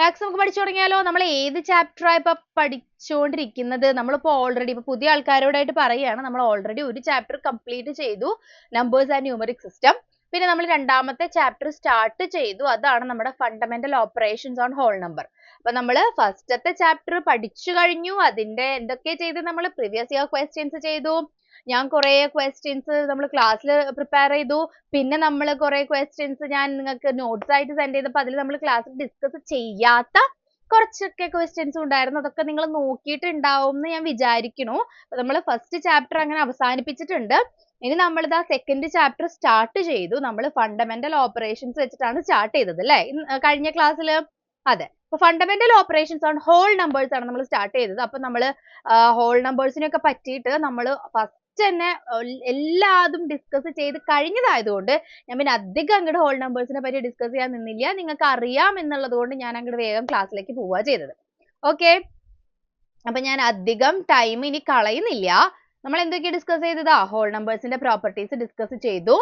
Syntax നമുക്ക് പഠിച്ചു തുടങ്ങിയാലോ. നമ്മൾ ഏത് ചാപ്റ്ററാ ഇപ്പൊ പഠിച്ചുകൊണ്ടിരിക്കുന്നത്? നമ്മളിപ്പോ ഓൾറെഡി ഇപ്പൊ പുതിയ ആൾക്കാരോടായിട്ട് പറയുകയാണ്, നമ്മൾ ഓൾറെഡി ഒരു ചാപ്റ്റർ കംപ്ലീറ്റ് ചെയ്തു, നമ്പേഴ്സ് ആൻഡ് ന്യൂമറിക് സിസ്റ്റം. പിന്നെ നമ്മൾ രണ്ടാമത്തെ ചാപ്റ്റർ സ്റ്റാർട്ട് ചെയ്തു, അതാണ് നമ്മുടെ fundamental operations on whole number. അപ്പൊ നമ്മൾ ഫസ്റ്റത്തെ ചാപ്റ്റർ പഠിച്ചു കഴിഞ്ഞു. അതിന്റെ എന്തൊക്കെ ചെയ്തു? നമ്മൾ പ്രീവിയസ് ഇയർ ക്വസ്റ്റ്യൻസ് ചെയ്തു, ഞാൻ കുറെ ക്വസ്റ്റ്യൻസ് നമ്മൾ ക്ലാസ്സിൽ പ്രിപ്പയർ ചെയ്തു, പിന്നെ നമ്മൾ കുറെ ക്വസ്റ്റ്യൻസ് ഞാൻ നിങ്ങൾക്ക് നോട്ട്സ് ആയിട്ട് സെൻഡ് ചെയ്തപ്പോൾ അതിൽ നമ്മൾ ക്ലാസ്സിൽ ഡിസ്കസ് ചെയ്യാത്ത കുറച്ചൊക്കെ ക്വസ്റ്റ്യൻസ് ഉണ്ടായിരുന്നു. അതൊക്കെ നിങ്ങൾ നോക്കിയിട്ടുണ്ടാവും എന്ന് ഞാൻ വിചാരിക്കുന്നു. നമ്മൾ ഫസ്റ്റ് ചാപ്റ്റർ അങ്ങനെ അവസാനിപ്പിച്ചിട്ടുണ്ട്. ഇനി നമ്മൾ ഇതാ സെക്കൻഡ് ചാപ്റ്റർ സ്റ്റാർട്ട് ചെയ്തു. നമ്മൾ ഫണ്ടമെന്റൽ ഓപ്പറേഷൻസ് വെച്ചിട്ടാണ് സ്റ്റാർട്ട് ചെയ്തത് അല്ലേ കഴിഞ്ഞ ക്ലാസ്സിൽ? അതെ. അപ്പൊ fundamental operations on whole numbers ആണ് നമ്മൾ സ്റ്റാർട്ട് ചെയ്തത്. അപ്പൊ നമ്മൾ ഹോൾ നമ്പേഴ്സിനൊക്കെ പറ്റിയിട്ട് നമ്മൾ ഫസ്റ്റ് തന്നെ എല്ലാതും ഡിസ്കസ് ചെയ്ത് കഴിഞ്ഞതായതുകൊണ്ട് ഞാൻ പിന്നെ അധികം അങ്ങോട്ട് ഹോൾ നമ്പേഴ്സിനെ പറ്റി ഡിസ്കസ് ചെയ്യാൻ നിന്നില്ല. നിങ്ങൾക്ക് അറിയാം എന്നുള്ളത് കൊണ്ട് ഞാൻ അങ്ങോട്ട് വേഗം ക്ലാസ്സിലേക്ക് പോവുക ചെയ്തത്. ഓക്കെ, അപ്പൊ ഞാൻ അധികം ടൈം ഇനി കളയുന്നില്ല. നമ്മൾ എന്തൊക്കെയാ ഡിസ്കസ് ചെയ്തതാ? ഹോൾ നമ്പേഴ്സിന്റെ പ്രോപ്പർട്ടീസ് ഡിസ്കസ് ചെയ്തു.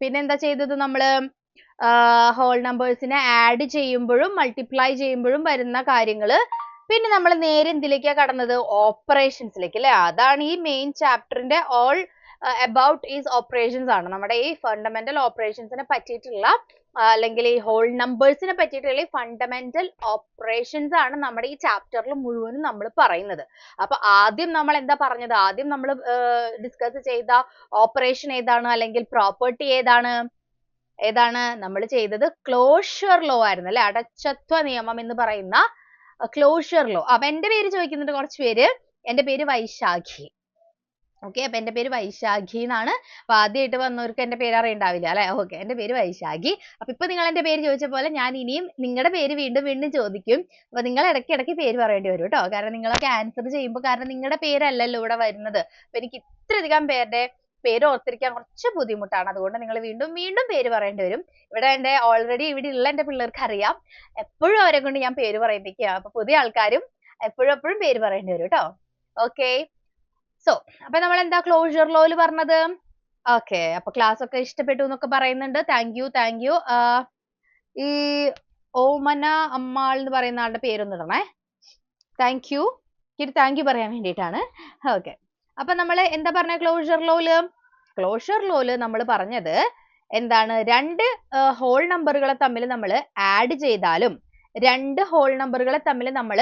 പിന്നെ എന്താ ചെയ്തത്? നമ്മള് ഹോൾ നമ്പേഴ്സിനെ ആഡ് ചെയ്യുമ്പോഴും മൾട്ടിപ്ലൈ ചെയ്യുമ്പോഴും വരുന്ന കാര്യങ്ങള്. പിന്നെ നമ്മൾ നേരെ എന്തിലേക്കാ കടന്നത്? ഓപ്പറേഷൻസിലേക്ക് അല്ലെ. അതാണ് ഈ മെയിൻ ചാപ്റ്ററിന്റെ ഓൾ അബൌട്ട് ഈസ് ഓപ്പറേഷൻസ് ആണ്. നമ്മുടെ ഈ ഫണ്ടമെന്റൽ ഓപ്പറേഷൻസിനെ പറ്റിയിട്ടുള്ള അല്ലെങ്കിൽ ഈ ഹോൾ നമ്പേഴ്സിനെ പറ്റിയിട്ടുള്ള ഫണ്ടമെന്റൽ ഓപ്പറേഷൻസ് ആണ് നമ്മുടെ ഈ ചാപ്റ്ററിൽ മുഴുവനും നമ്മൾ പറയുന്നത്. അപ്പൊ ആദ്യം നമ്മൾ എന്താ പറഞ്ഞത്? ആദ്യം നമ്മൾ ഡിസ്കസ് ചെയ്ത ഓപ്പറേഷൻ ഏതാണ്, അല്ലെങ്കിൽ പ്രോപ്പർട്ടി ഏതാണ്? നമ്മൾ ചെയ്തത് ക്ലോഷർ ലോ ആയിരുന്നു അല്ലെ. അടച്ചത്വ നിയമം എന്ന് പറയുന്ന ക്ലോഷർ ലോ. അപ്പൊ എന്റെ പേര് ചോദിക്കുന്നുണ്ട് കുറച്ച് പേര്. എന്റെ പേര് വൈശാഖി. ഓക്കെ, അപ്പൊ എന്റെ പേര് വൈശാഖി എന്നാണ്. അപ്പൊ ആദ്യമായിട്ട് വന്നവർക്ക് എന്റെ പേര് അറിയണ്ടാവില്ല അല്ലെ. ഓക്കെ, എന്റെ പേര് വൈശാഖി. അപ്പൊ ഇപ്പൊ നിങ്ങൾ എന്റെ പേര് ചോദിച്ച പോലെ ഞാൻ ഇനിയും നിങ്ങളുടെ പേര് വീണ്ടും വീണ്ടും ചോദിക്കും. അപ്പൊ നിങ്ങൾ ഇടയ്ക്ക് പേര് പറയേണ്ടി വരും കേട്ടോ. കാരണം നിങ്ങളൊക്കെ ആൻസർ ചെയ്യുമ്പോൾ, കാരണം നിങ്ങളുടെ പേരല്ലല്ലോ ഇവിടെ വരുന്നത്. അപ്പൊ എനിക്ക് ഇത്രയധികം പേരുടെ പേര് ഓർത്തിരിക്കാൻ കുറച്ച് ബുദ്ധിമുട്ടാണ്. അതുകൊണ്ട് നിങ്ങൾ വീണ്ടും വീണ്ടും പേര് പറയേണ്ടി വരും. ഇവിടെ ഓൾറെഡി ഇവിടെ ഉള്ള എന്റെ പിള്ളേർക്ക് അറിയാം, എപ്പോഴും അവരെ കൊണ്ട് ഞാൻ പേര് പറയിപ്പിക്കുക. അപ്പൊ പുതിയ ആൾക്കാരും എപ്പോഴും പേര് പറയേണ്ടി വരും കേട്ടോ. ഓക്കെ, അപ്പൊ നമ്മൾ എന്താ ക്ലോഷർ ലോയിൽ പറഞ്ഞത്? ഓക്കെ, അപ്പൊ ക്ലാസ് ഒക്കെ ഇഷ്ടപ്പെട്ടു എന്നൊക്കെ പറയുന്നുണ്ട്. Thank you. ഈ ഓമന അമ്മാൾ എന്ന് പറയുന്ന ആളുടെ പേരൊന്നും ഇടണേ. താങ്ക് യു പറയാൻ വേണ്ടിയിട്ടാണ്. ഓക്കെ, അപ്പൊ നമ്മൾ എന്താ പറഞ്ഞ ക്ലോഷർ ലോയില് നമ്മൾ പറഞ്ഞത് എന്താണ്? രണ്ട് ഹോൾ നമ്പറുകളെ തമ്മിൽ നമ്മൾ ആഡ് ചെയ്താലും, രണ്ട് ഹോൾ നമ്പറുകളെ തമ്മിൽ നമ്മൾ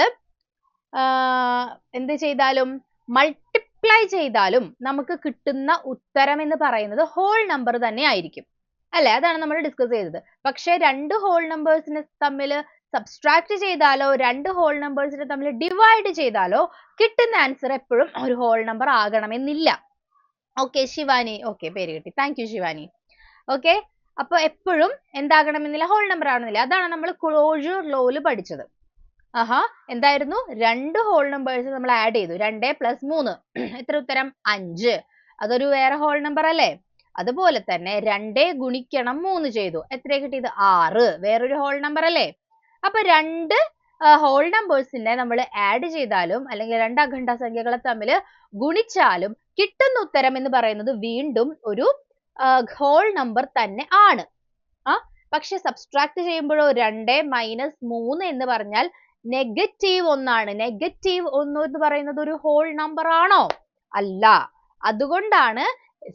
എന്ത് ചെയ്താലും, മൾട്ടിപ്ലൈ ചെയ്താലും നമുക്ക് കിട്ടുന്ന ഉത്തരം എന്ന് പറയുന്നത് ഹോൾ നമ്പർ തന്നെ ആയിരിക്കും അല്ലെ. അതാണ് നമ്മൾ ഡിസ്കസ് ചെയ്തത്. പക്ഷെ രണ്ട് ഹോൾ നമ്പേഴ്സിനെ തമ്മിൽ സബ്സ്ട്രാക്ട് ചെയ്താലോ, രണ്ട് ഹോൾ നമ്പേഴ്സിനെ തമ്മിൽ ഡിവൈഡ് ചെയ്താലോ കിട്ടുന്ന ആൻസർ എപ്പോഴും ഒരു ഹോൾ നമ്പർ ആകണമെന്നില്ല. ഓക്കെ, ശിവാനി. ഓക്കെ, പേര് കിട്ടി. Thank you Shivani. ഓക്കെ, അപ്പൊ എപ്പോഴും എന്താകണമെന്നില്ല? ഹോൾ നമ്പർ ആവണമെന്നില്ല. അതാണ് നമ്മൾ ക്ലോഷർ ലോയിൽ പഠിച്ചത്. എന്തായിരുന്നു? രണ്ട് ഹോൾ നമ്പേഴ്സ് നമ്മൾ ആഡ് ചെയ്തു. 2 + 3 എത്ര ഉത്തരം? 5. അതൊരു വേറെ ഹോൾ നമ്പർ അല്ലേ. അതുപോലെ തന്നെ 2 ഗുണിക്കണം 3 ചെയ്തു. എത്ര കിട്ടിയത്? 6. വേറൊരു ഹോൾ നമ്പർ അല്ലേ. അപ്പൊ രണ്ട് ഹോൾ നമ്പേഴ്സിനെ നമ്മൾ ആഡ് ചെയ്താലും അല്ലെങ്കിൽ രണ്ട് അഖണ്ഡ സംഖ്യകളെ തമ്മിൽ ഗുണിച്ചാലും കിട്ടുന്ന ഉത്തരം എന്ന് പറയുന്നത് വീണ്ടും ഒരു ഹോൾ നമ്പർ തന്നെ ആണ്. പക്ഷെ സബ്സ്ട്രാക്ട് ചെയ്യുമ്പോഴോ 2 - 3 എന്ന് പറഞ്ഞാൽ നെഗറ്റീവ് ഒന്നാണ്. നെഗറ്റീവ് 1 എന്ന് പറയുന്നത് ഒരു ഹോൾ നമ്പർ ആണോ? അല്ല. അതുകൊണ്ടാണ്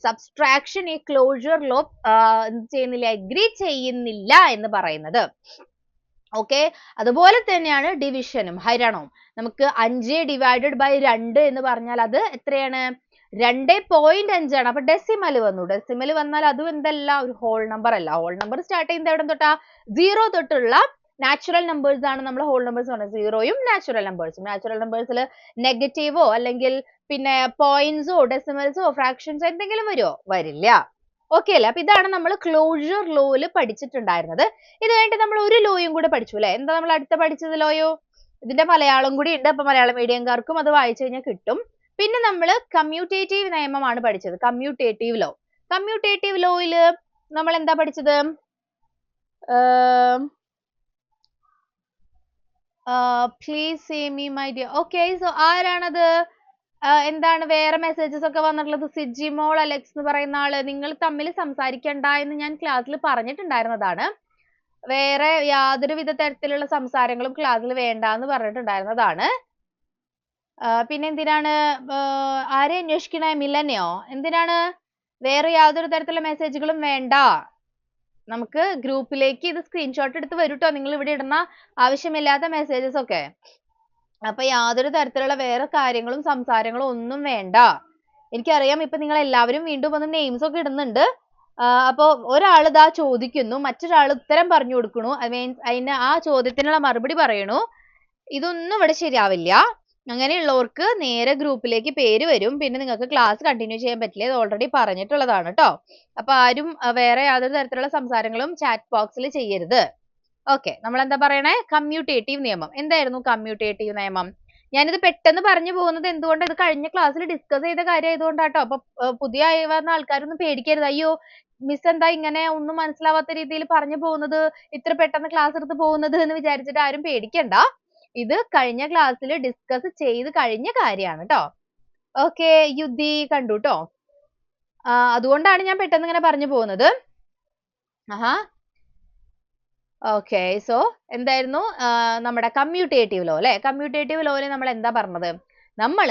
സബ്സ്ട്രാക്ഷൻ ഈ ക്ലോഷർ ലോ അഗ്രി ചെയ്യുന്നില്ല എന്ന് പറയുന്നത്. ഓക്കെ, അതുപോലെ തന്നെയാണ് ഡിവിഷനും ഹരണവും. നമുക്ക് 5 / 2 എന്ന് പറഞ്ഞാൽ അത് എത്രയാണ്? 2.5 ആണ്. അപ്പൊ ഡെസിമൽ വന്നു. ഡെസിമൽ വന്നാൽ അതും എന്തല്ല? ഒരു ഹോൾ നമ്പർ അല്ല. ഹോൾ നമ്പർ സ്റ്റാർട്ട് ചെയ്യുന്നത് എവിടെ തൊട്ടാ? 0 തൊട്ടുള്ള നാച്ചുറൽ നമ്പേഴ്സ് ആണ് നമ്മൾ ഹോൾ നമ്പേഴ്സ് പറഞ്ഞത്. 0യും നാച്ചുറൽ നമ്പേഴ്സും. നാച്ചുറൽ നമ്പേഴ്സിൽ നെഗറ്റീവോ അല്ലെങ്കിൽ പിന്നെ പോയിന്റ്സോ ഡെസിമൽസോ ഫ്രാക്ഷൻസോ എന്തെങ്കിലും വരുമോ? വരില്ല. ഓക്കെ അല്ലേ. അപ്പൊ ഇതാണ് നമ്മൾ ക്ലോഷർ ലോയിൽ പഠിച്ചിട്ടുണ്ടായിരുന്നത്. ഇത് കഴിഞ്ഞിട്ട് നമ്മൾ ഒരു ലോയും കൂടെ പഠിച്ചു അല്ലെ. എന്താ നമ്മൾ അടുത്ത പഠിച്ചത് ലോയോ? ഇതിന്റെ മലയാളം കൂടി ഉണ്ട്. അപ്പൊ മലയാളം മീഡിയംകാർക്കും അത് വായിച്ചു കഴിഞ്ഞാൽ കിട്ടും. പിന്നെ നമ്മൾ കമ്മ്യൂട്ടേറ്റീവ് നിയമമാണ് പഠിച്ചത്. കമ്മ്യൂട്ടേറ്റീവ് ലോയില് നമ്മൾ എന്താ പഠിച്ചത്? Please say me my dear. Okay, so ആരാണത്? എന്താണ് വേറെ മെസ്സേജസ് ഒക്കെ വന്നിട്ടുള്ളത്? സിജിമോൾ അലക്സ് എന്ന് പറയുന്ന ആള്. നിങ്ങൾ തമ്മിൽ സംസാരിക്കണ്ട എന്ന് ഞാൻ ക്ലാസ്സിൽ പറഞ്ഞിട്ടുണ്ടായിരുന്നതാണ്. വേറെ യാതൊരു വിധ തരത്തിലുള്ള സംസാരങ്ങളും ക്ലാസ്സിൽ വേണ്ട എന്ന് പറഞ്ഞിട്ടുണ്ടായിരുന്നതാണ്. പിന്നെ എന്തിനാണ് ആരെ അന്വേഷിക്കണേ? മിലനെയോ? എന്തിനാണ്? വേറെ യാതൊരു തരത്തിലുള്ള മെസ്സേജുകളും വേണ്ട. നമുക്ക് ഗ്രൂപ്പിലേക്ക് ഇത് സ്ക്രീൻഷോട്ട് എടുത്ത് വരൂട്ടോ, നിങ്ങൾ ഇവിടെ ഇടുന്ന ആവശ്യമില്ലാത്ത മെസ്സേജസ് ഒക്കെ. അപ്പൊ യാതൊരു തരത്തിലുള്ള വേറെ കാര്യങ്ങളും സംസാരങ്ങളും ഒന്നും വേണ്ട. എനിക്കറിയാം ഇപ്പൊ നിങ്ങൾ എല്ലാവരും വീണ്ടും വന്ന് നെയിംസ് ഒക്കെ ഇടുന്നുണ്ട്. അപ്പൊ ഒരാൾ ഇതാ ചോദിക്കുന്നു, മറ്റൊരാൾ ഉത്തരം പറഞ്ഞു കൊടുക്കണു, അതിന് ആ ചോദ്യത്തിനുള്ള മറുപടി പറയണു. ഇതൊന്നും ഇവിടെ ശരിയാവില്ല. അങ്ങനെയുള്ളവർക്ക് നേരെ ഗ്രൂപ്പിലേക്ക് പേര് വരും. പിന്നെ നിങ്ങൾക്ക് ക്ലാസ് കണ്ടിന്യൂ ചെയ്യാൻ പറ്റില്ല. ഇത് ഓൾറെഡി പറഞ്ഞിട്ടുള്ളതാണ് ട്ടോ. അപ്പൊ ആരും വേറെ യാതൊരു തരത്തിലുള്ള സംസാരങ്ങളും ചാറ്റ് ബോക്സിൽ ചെയ്യരുത്. ഓക്കെ, നമ്മൾ എന്താ പറയണേ? കമ്മ്യൂട്ടേറ്റീവ് നിയമം. എന്തായിരുന്നു കമ്മ്യൂട്ടേറ്റീവ് നിയമം? ഞാനിത് പെട്ടെന്ന് പറഞ്ഞു പോകുന്നത് എന്തുകൊണ്ട്, ഇത് കഴിഞ്ഞ ക്ലാസ്സിൽ ഡിസ്കസ് ചെയ്ത കാര്യം ആയതുകൊണ്ടാട്ടോ. അപ്പൊ പുതിയ വന്ന ആൾക്കാരൊന്നും പേടിക്കരുത്. അയ്യോ മിസ് എന്താ ഇങ്ങനെ ഒന്നും മനസ്സിലാവാത്ത രീതിയിൽ പറഞ്ഞു പോകുന്നത്, ഇത്ര പെട്ടെന്ന് ക്ലാസ് എടുത്ത് പോകുന്നത് എന്ന് വിചാരിച്ചിട്ട് ആരും പേടിക്കണ്ട. ഇത് കഴിഞ്ഞ ക്ലാസ്സിൽ ഡിസ്കസ് ചെയ്ത് കഴിഞ്ഞ കാര്യമാണ് ട്ടോ. ഓക്കെ, യുദ്ധി കണ്ടു ട്ടോ. അതുകൊണ്ടാണ് ഞാൻ പെട്ടെന്ന് ഇങ്ങനെ പറഞ്ഞു പോകുന്നത്. ഓക്കെ, സോ എന്തായിരുന്നു നമ്മുടെ കമ്മ്യൂട്ടേറ്റീവ് ലോ അല്ലെ? കമ്മ്യൂട്ടേറ്റീവ് ലോയിൽ നമ്മൾ എന്താ പറഞ്ഞത്? നമ്മൾ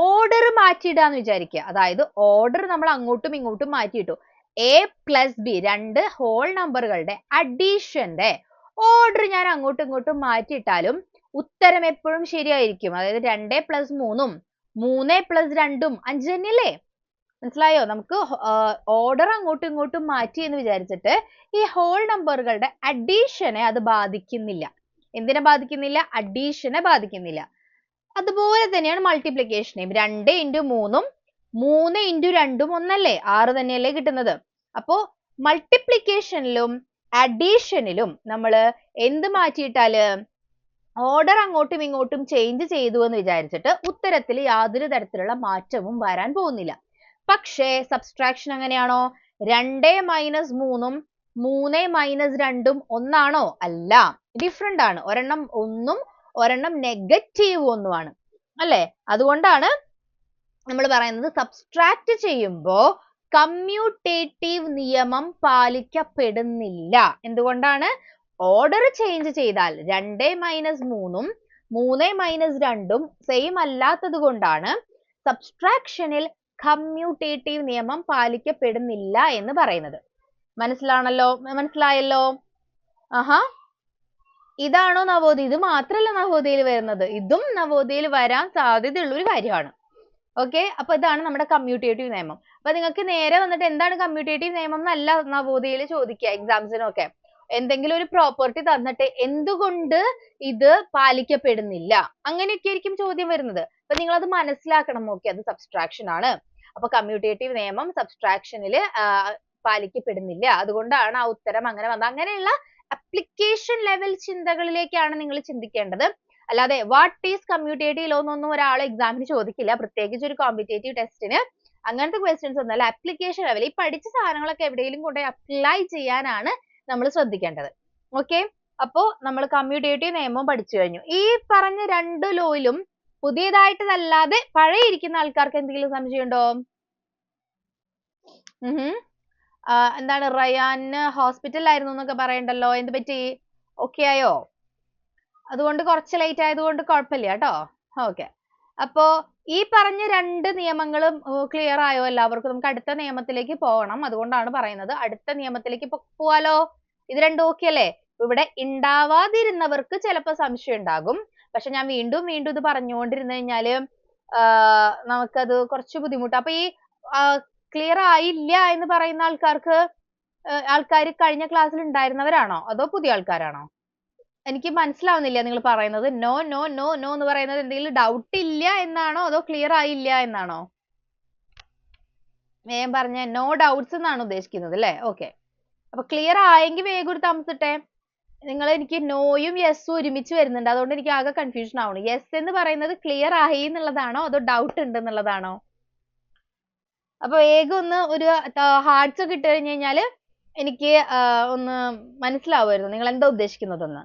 ഓർഡർ മാറ്റിയിടാന്ന് വിചാരിക്കുക. അതായത് ഓർഡർ നമ്മൾ അങ്ങോട്ടും ഇങ്ങോട്ടും മാറ്റിയിട്ടു. എ പ്ലസ് ബി, രണ്ട് ഹോൾ നമ്പറുകളുടെ അഡീഷന്റെ ഓർഡർ ഞാൻ അങ്ങോട്ടും ഇങ്ങോട്ടും മാറ്റിയിട്ടാലും ഉത്തരം എപ്പോഴും ശരിയായിരിക്കും. അതായത് 2 + 3 3 + 2 5 തന്നെയല്ലേ? മനസ്സിലായോ? നമുക്ക് ഓർഡർ അങ്ങോട്ടും ഇങ്ങോട്ടും മാറ്റി എന്ന് വിചാരിച്ചിട്ട് ഈ ഹോൾ നമ്പറുകളുടെ അഡീഷനെ അത് ബാധിക്കുന്നില്ല. എന്തിനെ ബാധിക്കുന്നില്ല? അഡീഷനെ ബാധിക്കുന്നില്ല. അതുപോലെ തന്നെയാണ് മൾട്ടിപ്ലിക്കേഷനെയും. 2 × 3 3 × 2 ഒന്നല്ലേ? 6 തന്നെയല്ലേ കിട്ടുന്നത്? അപ്പോ മൾട്ടിപ്ലിക്കേഷനിലും അഡീഷനിലും നമ്മൾ എന്ത് മാറ്റിയിട്ടാല് ഓർഡർ അങ്ങോട്ടും ഇങ്ങോട്ടും ചേഞ്ച് ചെയ്തു എന്ന് വിചാരിച്ചിട്ട് ഉത്തരത്തിൽ യാതൊരു തരത്തിലുള്ള മാറ്റവും വരാൻ പോകുന്നില്ല. പക്ഷേ സബ്സ്ട്രാക്ഷൻ അങ്ങനെയാണോ? 2 - 3 3 - 2 ഒന്നാണോ? അല്ല, ഡിഫറെന്റ് ആണ്. ഒരെണ്ണം ഒന്നും ഒരെണ്ണം നെഗറ്റീവ് ഒന്നുമാണ് അല്ലേ? അതുകൊണ്ടാണ് നമ്മൾ പറയുന്നത് സബ്സ്ട്രാക്ട് ചെയ്യുമ്പോൾ കമ്മ്യൂട്ടേറ്റീവ് നിയമം പാലിക്കപ്പെടുന്നില്ല. എന്തുകൊണ്ടാണ്? ഓർഡർ ചേഞ്ച് ചെയ്താൽ 2 - 3 3 - 2 സെയിം അല്ലാത്തത് കൊണ്ടാണ് സബ്സ്ട്രാക്ഷനിൽ കമ്മ്യൂട്ടേറ്റീവ് നിയമം പാലിക്കപ്പെടുന്നില്ല എന്ന് പറയുന്നത്. മനസ്സിലായല്ലോ? ഇതാണോ നവോദയ? ഇത് മാത്രമല്ല നവോദയയിൽ വരുന്നത്, ഇതും നവോദയയിൽ വരാൻ സാധ്യതയുള്ള ഒരു കാര്യമാണ്. ഓക്കെ, അപ്പൊ ഇതാണ് നമ്മുടെ കമ്മ്യൂട്ടേറ്റീവ് നിയമം. അപ്പൊ നിങ്ങൾക്ക് നേരെ വന്നിട്ട് എന്താണ് കമ്മ്യൂട്ടേറ്റീവ് നിയമം എന്നല്ല നവോദയയിൽ ചോദിക്കുക എക്സാംസിനൊക്കെ. എന്തെങ്കിലും ഒരു പ്രോപ്പർട്ടി തന്നിട്ട് എന്തുകൊണ്ട് ഇത് പാലിക്കപ്പെടുന്നില്ല, അങ്ങനെയൊക്കെ ആയിരിക്കും ചോദ്യം വരുന്നത്. അപ്പൊ നിങ്ങൾ അത് മനസ്സിലാക്കണം. ഓക്കെ, അത് സബ്സ്ട്രാക്ഷൻ ആണ്. അപ്പൊ കമ്മ്യൂട്ടേറ്റീവ് നിയമം സബ്സ്ട്രാക്ഷനിൽ പാലിക്കപ്പെടുന്നില്ല, അതുകൊണ്ടാണ് ആ ഉത്തരം അങ്ങനെ വന്നത്. അങ്ങനെയുള്ള അപ്ലിക്കേഷൻ ലെവൽ ചിന്തകളിലേക്കാണ് നിങ്ങൾ ചിന്തിക്കേണ്ടത്. അല്ലാതെ വാട്ട് ഈസ് കമ്മ്യൂട്ടേറ്റീവ് ലോ എന്നൊന്നും ഒരാൾ എക്സാമിന് ചോദിക്കില്ല, പ്രത്യേകിച്ച് ഒരു കോമ്പറ്റേറ്റീവ് ടെസ്റ്റിന്. അങ്ങനത്തെ ക്വസ്റ്റ്യൻസ് ഒന്നും അല്ല. അപ്ലിക്കേഷൻ ലെവൽ ഈ പഠിച്ച സാധനങ്ങളൊക്കെ എവിടെയെങ്കിലും കൊണ്ട് അപ്ലൈ ചെയ്യാനാണ് നമ്മൾ ശ്രദ്ധിക്കേണ്ടത്. ഓക്കെ, അപ്പോ നമ്മൾ കമ്മ്യൂട്ടേറ്റീവ് നിയമം പഠിച്ചു കഴിഞ്ഞു. ഈ പറഞ്ഞ രണ്ട് ലോയിലും പുതിയതായിട്ടല്ലാതെ പഴയ ഇരിക്കുന്ന ആൾക്കാർക്ക് എന്തെങ്കിലും സംശയമുണ്ടോ? എന്താണ് റയാന് ഹോസ്പിറ്റലിലായിരുന്നു എന്നൊക്കെ പറയണ്ടല്ലോ, എന്ത് പറ്റി? ഓക്കെ ആയോ? അതുകൊണ്ട് കുറച്ച് ലേറ്റ് ആയതുകൊണ്ട് കുഴപ്പമില്ല കേട്ടോ. ഓക്കെ, അപ്പോ ഈ പറഞ്ഞ രണ്ട് നിയമങ്ങളും ക്ലിയർ ആയോ എല്ലാവർക്കും? നമുക്ക് അടുത്ത നിയമത്തിലേക്ക് പോകണം, അതുകൊണ്ടാണ് പറയുന്നത്. അടുത്ത നിയമത്തിലേക്ക് പോവാലോ? ഇത് രണ്ടും ഓക്കെ അല്ലേ? ഇവിടെ ഉണ്ടാവാതിരുന്നവർക്ക് ചിലപ്പോൾ സംശയം ഉണ്ടാകും. പക്ഷെ ഞാൻ വീണ്ടും വീണ്ടും ഇത് പറഞ്ഞുകൊണ്ടിരുന്നു കഴിഞ്ഞാല് നമുക്കത് കുറച്ച് ബുദ്ധിമുട്ടാണ്. അപ്പൊ ഈ ക്ലിയർ ആയില്ല എന്ന് പറയുന്ന ആൾക്കാർ കഴിഞ്ഞ ക്ലാസ്സിൽ ഉണ്ടായിരുന്നവരാണോ അതോ പുതിയ ആൾക്കാരാണോ? എനിക്ക് മനസ്സിലാവുന്നില്ല നിങ്ങൾ പറയുന്നത്. നോ നോ നോ നോ എന്ന് പറയുന്നത് എന്തെങ്കിലും ഡൗട്ട് ഇല്ല എന്നാണോ അതോ ക്ലിയർ ആയില്ല എന്നാണോ? വേഗം പറഞ്ഞ. നോ ഡൗട്ട്സ് എന്നാണ് ഉദ്ദേശിക്കുന്നത് അല്ലേ? ഓക്കെ, അപ്പൊ ക്ലിയർ ആയെങ്കിൽ വേഗം ഒരു thumbs ഇട്ടേ. എനിക്ക് നോയും യെസ്സും ഒരുമിച്ച് വരുന്നുണ്ട്, അതുകൊണ്ട് എനിക്ക് ആകെ കൺഫ്യൂഷൻ ആവണം. യെസ് എന്ന് പറയുന്നത് ക്ലിയർ ആയി എന്നുള്ളതാണോ അതോ ഡൗട്ട് ഉണ്ട് എന്നുള്ളതാണോ? അപ്പൊ വേഗം ഒന്ന് ഒരു ഹാർട്സ് ഒക്കെ ഇട്ട് കഴിഞ്ഞു കഴിഞ്ഞാല് എനിക്ക് ഒന്ന് മനസ്സിലാവുമായിരുന്നു നിങ്ങൾ എന്താ ഉദ്ദേശിക്കുന്നതെന്ന്.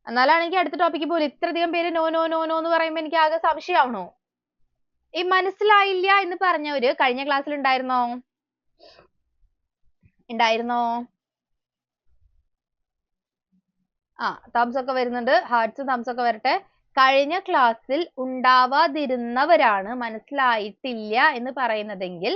എന്നാലാണ് എനിക്ക് അടുത്ത ടോപ്പിക്ക് പോലും. ഇത്രയധികം പേര് നോ നോ നോ നോ എന്ന് പറയുമ്പോൾ എനിക്ക് ആകെ സംശയമാവണോ? ഈ മനസ്സിലായില്ല എന്ന് പറഞ്ഞവര് കഴിഞ്ഞ ക്ലാസ്സിൽ ഉണ്ടായിരുന്നോ? തംസ് ഒക്കെ വരുന്നുണ്ട്. ഹാർട്ട്സ് തംസ് ഒക്കെ വരട്ടെ. കഴിഞ്ഞ ക്ലാസ്സിൽ ഉണ്ടാവാതിരുന്നവരാണ് മനസ്സിലായിട്ടില്ല എന്ന് പറയുന്നതെങ്കിൽ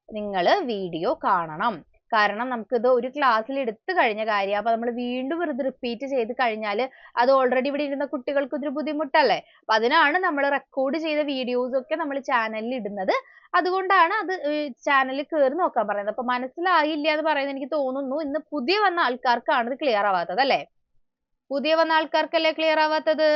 നിങ്ങൾ വീഡിയോ കാണണം. കാരണം നമുക്കിത് ഒരു ക്ലാസ്സിൽ എടുത്തു കഴിഞ്ഞ കാര്യം. അപ്പൊ നമ്മൾ വീണ്ടും വെറുതെ റിപ്പീറ്റ് ചെയ്ത് കഴിഞ്ഞാൽ അത് ഓൾറെഡി ഇവിടെ ഇരുന്ന കുട്ടികൾക്ക് ഒരു ബുദ്ധിമുട്ടല്ലേ. അപ്പൊ അതിനാണ് നമ്മൾ റെക്കോർഡ് ചെയ്ത വീഡിയോസ് ഒക്കെ നമ്മൾ ചാനലിൽ ഇടുന്നത്. അതുകൊണ്ടാണ് അത് ചാനലിൽ കയറി നോക്കാൻ പറയുന്നത്. അപ്പൊ മനസ്സിലായില്ല എന്ന് പറയുന്നത് എനിക്ക് തോന്നുന്നു ഇന്ന് പുതിയ വന്ന ആൾക്കാർക്കാണ് ഇത് ക്ലിയർ ആവാത്തത് അല്ലേ? പുതിയ വന്ന ആൾക്കാർക്കല്ലേ ക്ലിയർ ആവാത്തത്?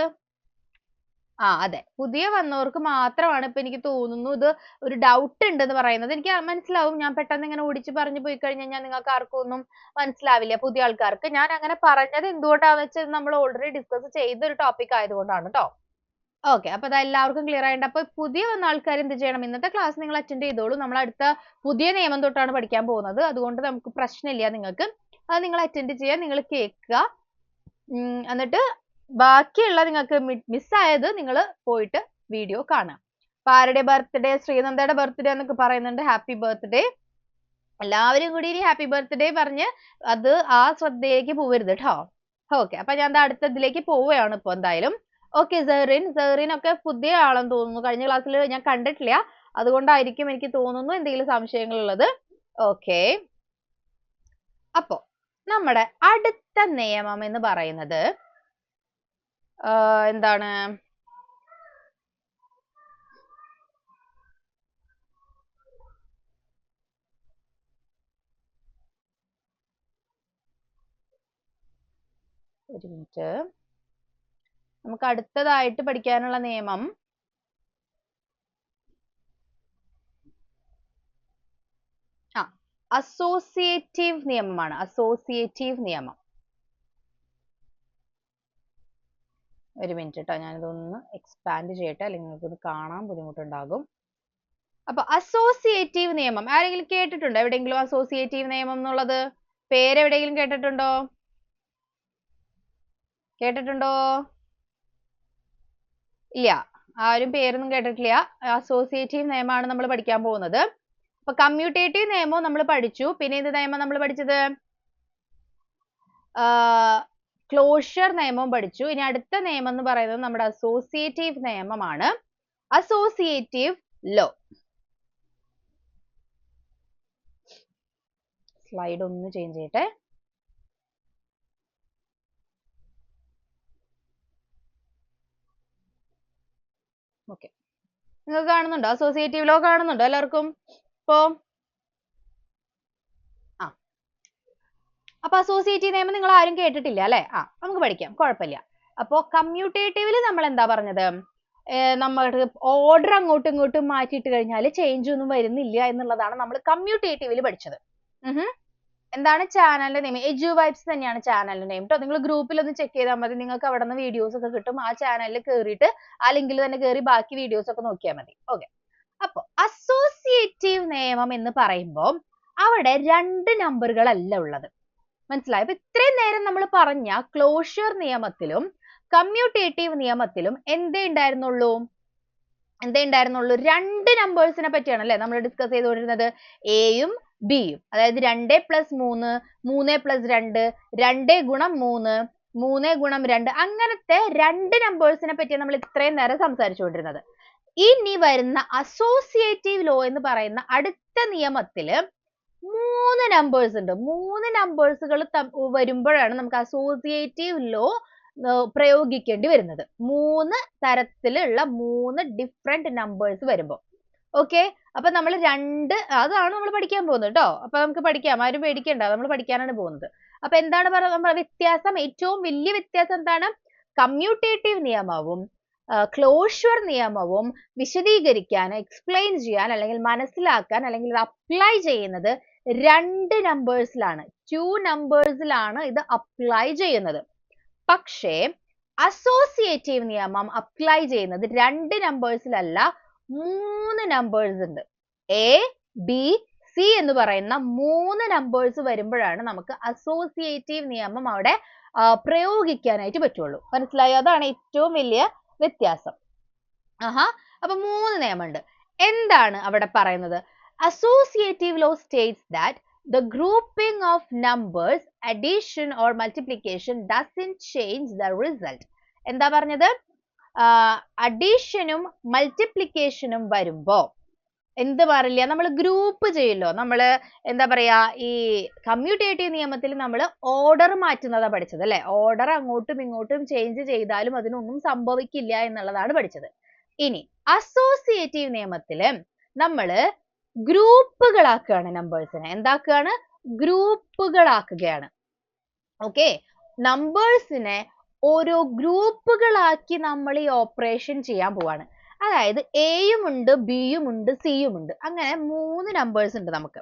അതെ, പുതിയ വന്നവർക്ക് മാത്രമാണ് ഇപ്പൊ എനിക്ക് തോന്നുന്നു ഇത് ഒരു ഡൗട്ട് ഉണ്ടെന്ന് പറയുന്നത്. എനിക്ക് മനസ്സിലാവും. ഞാൻ പെട്ടെന്ന് ഇങ്ങനെ ഓടിച്ച് പറഞ്ഞു പോയി കഴിഞ്ഞാൽ നിങ്ങൾക്ക് ആർക്കും ഒന്നും മനസ്സിലാവില്ല, പുതിയ ആൾക്കാർക്ക്. ഞാൻ അങ്ങനെ പറഞ്ഞത് എന്തുകൊണ്ടാണെന്ന് വെച്ചാൽ നമ്മൾ ഓൾറെഡി ഡിസ്കസ് ചെയ്ത ഒരു ടോപ്പിക് ആയതുകൊണ്ടാണ് ട്ടോ. ഓക്കെ, അപ്പൊ അത് എല്ലാവർക്കും ക്ലിയർ ആയിട്ടുണ്ട്. അപ്പൊ പുതിയ വന്ന ആൾക്കാർ എന്ത് ചെയ്യണം? ഇന്നത്തെ ക്ലാസ് നിങ്ങൾ അറ്റൻഡ് ചെയ്തോളൂ. നമ്മൾ അടുത്ത പുതിയ നിയമം തൊട്ടാണ് പഠിക്കാൻ പോകുന്നത്. അതുകൊണ്ട് നമുക്ക് പ്രശ്നമില്ല നിങ്ങൾക്ക്. അത് നിങ്ങൾ അറ്റൻഡ് ചെയ്യുക, നിങ്ങൾ കേൾക്കുക. എന്നിട്ട് ബാക്കിയുള്ള നിങ്ങൾക്ക് മിസ്സായത് നിങ്ങൾ പോയിട്ട് വീഡിയോ കാണുക. അപ്പൊ ആരുടെ ബർത്ത്ഡേ? ശ്രീനന്ദയുടെ ബർത്ത്ഡേ എന്നൊക്കെ പറയുന്നുണ്ട്. Happy birthday. എല്ലാവരും കൂടി ഇനി ഹാപ്പി ബർത്ത്ഡേ പറഞ്ഞ് അത് ശ്രദ്ധയിലേക്ക് പോവരുത് കേട്ടോ. ഓക്കെ, അപ്പൊ ഞാൻ അടുത്ത ഇതിലേക്ക് പോവുകയാണ് ഇപ്പൊ എന്തായാലും. ഓക്കെ, സെറിൻ ഒക്കെ പുതിയ ആളെന്ന് തോന്നുന്നു. കഴിഞ്ഞ ക്ലാസ്സിൽ ഞാൻ കണ്ടിട്ടില്ല. അതുകൊണ്ടായിരിക്കും എനിക്ക് തോന്നുന്നു എന്തെങ്കിലും സംശയങ്ങൾ ഉള്ളത്. ഓക്കെ, അപ്പോ നമ്മുടെ അടുത്ത നിയമം എന്ന് പറയുന്നത് എന്താണ്? ഒരു മിനിറ്റ്. നമുക്ക് അടുത്തതായിട്ട് പഠിക്കാനുള്ള നിയമം അസോസിയേറ്റീവ് നിയമമാണ്. അസോസിയേറ്റീവ് നിയമം. ഒരു മിനിറ്റ് കേട്ടോ, ഞാനിതൊന്ന് എക്സ്പാൻഡ് ചെയ്യട്ടെ, അല്ലെങ്കിൽ നിങ്ങൾക്കൊന്ന് കാണാൻ ബുദ്ധിമുട്ടുണ്ടാകും. അപ്പൊ അസോസിയേറ്റീവ് നിയമം ആരെങ്കിലും കേട്ടിട്ടുണ്ടോ? എവിടെയെങ്കിലും അസോസിയേറ്റീവ് നിയമം എന്നുള്ളത് പേരെവിടെയെങ്കിലും കേട്ടിട്ടുണ്ടോ? ഇല്ല, ആരും പേരൊന്നും കേട്ടിട്ടില്ല. അസോസിയേറ്റീവ് നിയമമാണ് നമ്മൾ പഠിക്കാൻ പോകുന്നത്. അപ്പൊ കമ്മ്യൂട്ടേറ്റീവ് നിയമവും നമ്മൾ പഠിച്ചു. പിന്നെ ഏത് നിയമം നമ്മൾ പഠിച്ചത്? ക്ലോഷർ നിയമവും പഠിച്ചു. ഇനി അടുത്ത നിയമം എന്ന് പറയുന്നത് നമ്മുടെ അസോസിയേറ്റീവ് നിയമമാണ്. Associative law. സ്ലൈഡ് ഒന്ന് ചേഞ്ച് ചെയ്യട്ടെ. ഓക്കെ, നിങ്ങൾക്ക് കാണുന്നുണ്ടോ? അസോസിയേറ്റീവ് ലോ കാണുന്നുണ്ടോ എല്ലാവർക്കും? ഇപ്പോ അപ്പൊ അസോസിയേറ്റീവ് നിയമം നിങ്ങൾ ആരും കേട്ടിട്ടില്ല അല്ലെ? നമുക്ക് പഠിക്കാം, കുഴപ്പമില്ല. അപ്പോ കമ്മ്യൂട്ടേറ്റീവില് നമ്മൾ എന്താ പറഞ്ഞത്? നമ്മുടെ ഓർഡർ അങ്ങോട്ടും ഇങ്ങോട്ടും മാറ്റിയിട്ട് കഴിഞ്ഞാൽ ചേഞ്ച് ഒന്നും വരുന്നില്ല എന്നുള്ളതാണ് നമ്മൾ കമ്മ്യൂട്ടേറ്റീവില് പഠിച്ചത്. എന്താണ് ചാനലിന്റെ നെയിം? എജു വൈബ്സ് തന്നെയാണ് ചാനലിന്റെ നെയിം ട്ടോ. നിങ്ങൾ ഗ്രൂപ്പിൽ ഒന്ന് ചെക്ക് ചെയ്താൽ മതി. നിങ്ങൾക്ക് അവിടെ നിന്ന് വീഡിയോസ് ഒക്കെ കിട്ടും. ആ ചാനലിൽ കയറിയിട്ട് ആ ലിങ്കിൽ തന്നെ കയറി ബാക്കി വീഡിയോസ് ഒക്കെ നോക്കിയാൽ മതി. ഓക്കെ, അപ്പൊ അസോസിയേറ്റീവ് നിയമം എന്ന് പറയുമ്പോൾ അവിടെ 2 നമ്പറുകളല്ല ഉള്ളത്. മനസ്സിലായോ? അപ്പൊ ഇത്രയും നേരം നമ്മൾ പറഞ്ഞ ക്ലോഷർ നിയമത്തിലും കമ്മ്യൂട്ടേറ്റീവ് നിയമത്തിലും എന്തേ ഉണ്ടായിരുന്നുള്ളൂ? 2 നമ്പേഴ്സിനെ പറ്റിയാണ് അല്ലെ നമ്മൾ ഡിസ്കസ് ചെയ്തുകൊണ്ടിരുന്നത്. എയും ബിയും, അതായത് 2 + 3, 3 + 2, 2 × 3, 3 × 2, അങ്ങനത്തെ 2 നമ്പേഴ്സിനെ പറ്റിയാണ് നമ്മൾ ഇത്രയും നേരം സംസാരിച്ചുകൊണ്ടിരുന്നത്. ഇനി വരുന്ന അസോസിയേറ്റീവ് ലോ എന്ന് പറയുന്ന അടുത്ത നിയമത്തില് 3 നമ്പേഴ്സ് ഉണ്ട്. 3 നമ്പേഴ്സുകൾ വരുമ്പോഴാണ് നമുക്ക് അസോസിയേറ്റീവ് ലോ പ്രയോഗിക്കേണ്ടി വരുന്നത്. 3 തരത്തിലുള്ള 3 ഡിഫറെന്റ് നമ്പേഴ്സ് വരുമ്പോൾ. ഓക്കെ, അപ്പൊ നമ്മൾ അതാണ് നമ്മൾ പഠിക്കാൻ പോകുന്നത് കേട്ടോ. അപ്പൊ നമുക്ക് പഠിക്കാം, ആരും പേടിക്കണ്ട, നമ്മൾ പഠിക്കാനാണ് പോകുന്നത്. അപ്പൊ എന്താണ് പറയുന്നത് വ്യത്യാസം? ഏറ്റവും വലിയ വ്യത്യാസം എന്താണ്? കമ്മ്യൂട്ടേറ്റീവ് നിയമവും ക്ലോഷർ നിയമവും വിശദീകരിക്കാൻ, എക്സ്പ്ലെയിൻ ചെയ്യാൻ, അല്ലെങ്കിൽ മനസ്സിലാക്കാൻ, അല്ലെങ്കിൽ അപ്ലൈ ചെയ്യുന്നത് 2 നമ്പേഴ്സിലാണ്. 2 നമ്പേഴ്സിലാണ് ഇത് അപ്ലൈ ചെയ്യുന്നത്. പക്ഷേ അസോസിയേറ്റീവ് നിയമം അപ്ലൈ ചെയ്യുന്നത് 2 നമ്പേഴ്സിലല്ല, 3 നമ്പേഴ്സ് ഉണ്ട്. എ, ബി, സി എന്ന് പറയുന്ന 3 നമ്പേഴ്സ് വരുമ്പോഴാണ് നമുക്ക് അസോസിയേറ്റീവ് നിയമം അവിടെ പ്രയോഗിക്കാനായിട്ട് പറ്റുള്ളൂ. മനസ്സിലായോ? അതാണ് ഏറ്റവും വലിയ വ്യത്യാസം. അപ്പൊ 3 നിയമമുണ്ട്. എന്താണ് അവിടെ പറയുന്നത്? Associative law states that the grouping of numbers, addition or multiplication doesn't change the result. എന്താ പറഞ്ഞത്? അഡീഷനും മൾട്ടിപ്ലിക്കേഷനും വരുമ്പോ എന്ത് മാറില്ല? നമ്മൾ ഗ്രൂപ്പ് ചെയ്യല്ലോ. നമ്മൾ എന്താ പറയാ, ഈ കമ്മ്യൂട്ടേറ്റീവ് നിയമത്തിൽ നമ്മൾ ഓർഡർ മാറ്റുന്നതാ പഠിച്ചത് അല്ലെ? ഓർഡർ അങ്ങോട്ടും ഇങ്ങോട്ടും ചേഞ്ച് ചെയ്താലും അതിനൊന്നും സംഭവിക്കില്ല എന്നുള്ളതാണ് പഠിച്ചത്. ഇനി അസോസിയേറ്റീവ് നിയമത്തില് നമ്മള് ഗ്രൂപ്പുകളാക്കുകയാണ് നമ്പേഴ്സിനെ. എന്താക്കുകയാണ്? ഗ്രൂപ്പുകളാക്കുകയാണ്. ഓക്കെ, നമ്പേഴ്സിനെ ഓരോ ഗ്രൂപ്പുകളാക്കി നമ്മൾ ഈ ഓപ്പറേഷൻ ചെയ്യാൻ പോവാണ്. അതായത് എയും ഉണ്ട്, ബിയും ഉണ്ട്, സിയും ഉണ്ട്. അങ്ങനെ 3 നമ്പേഴ്സ് ഉണ്ട് നമുക്ക്.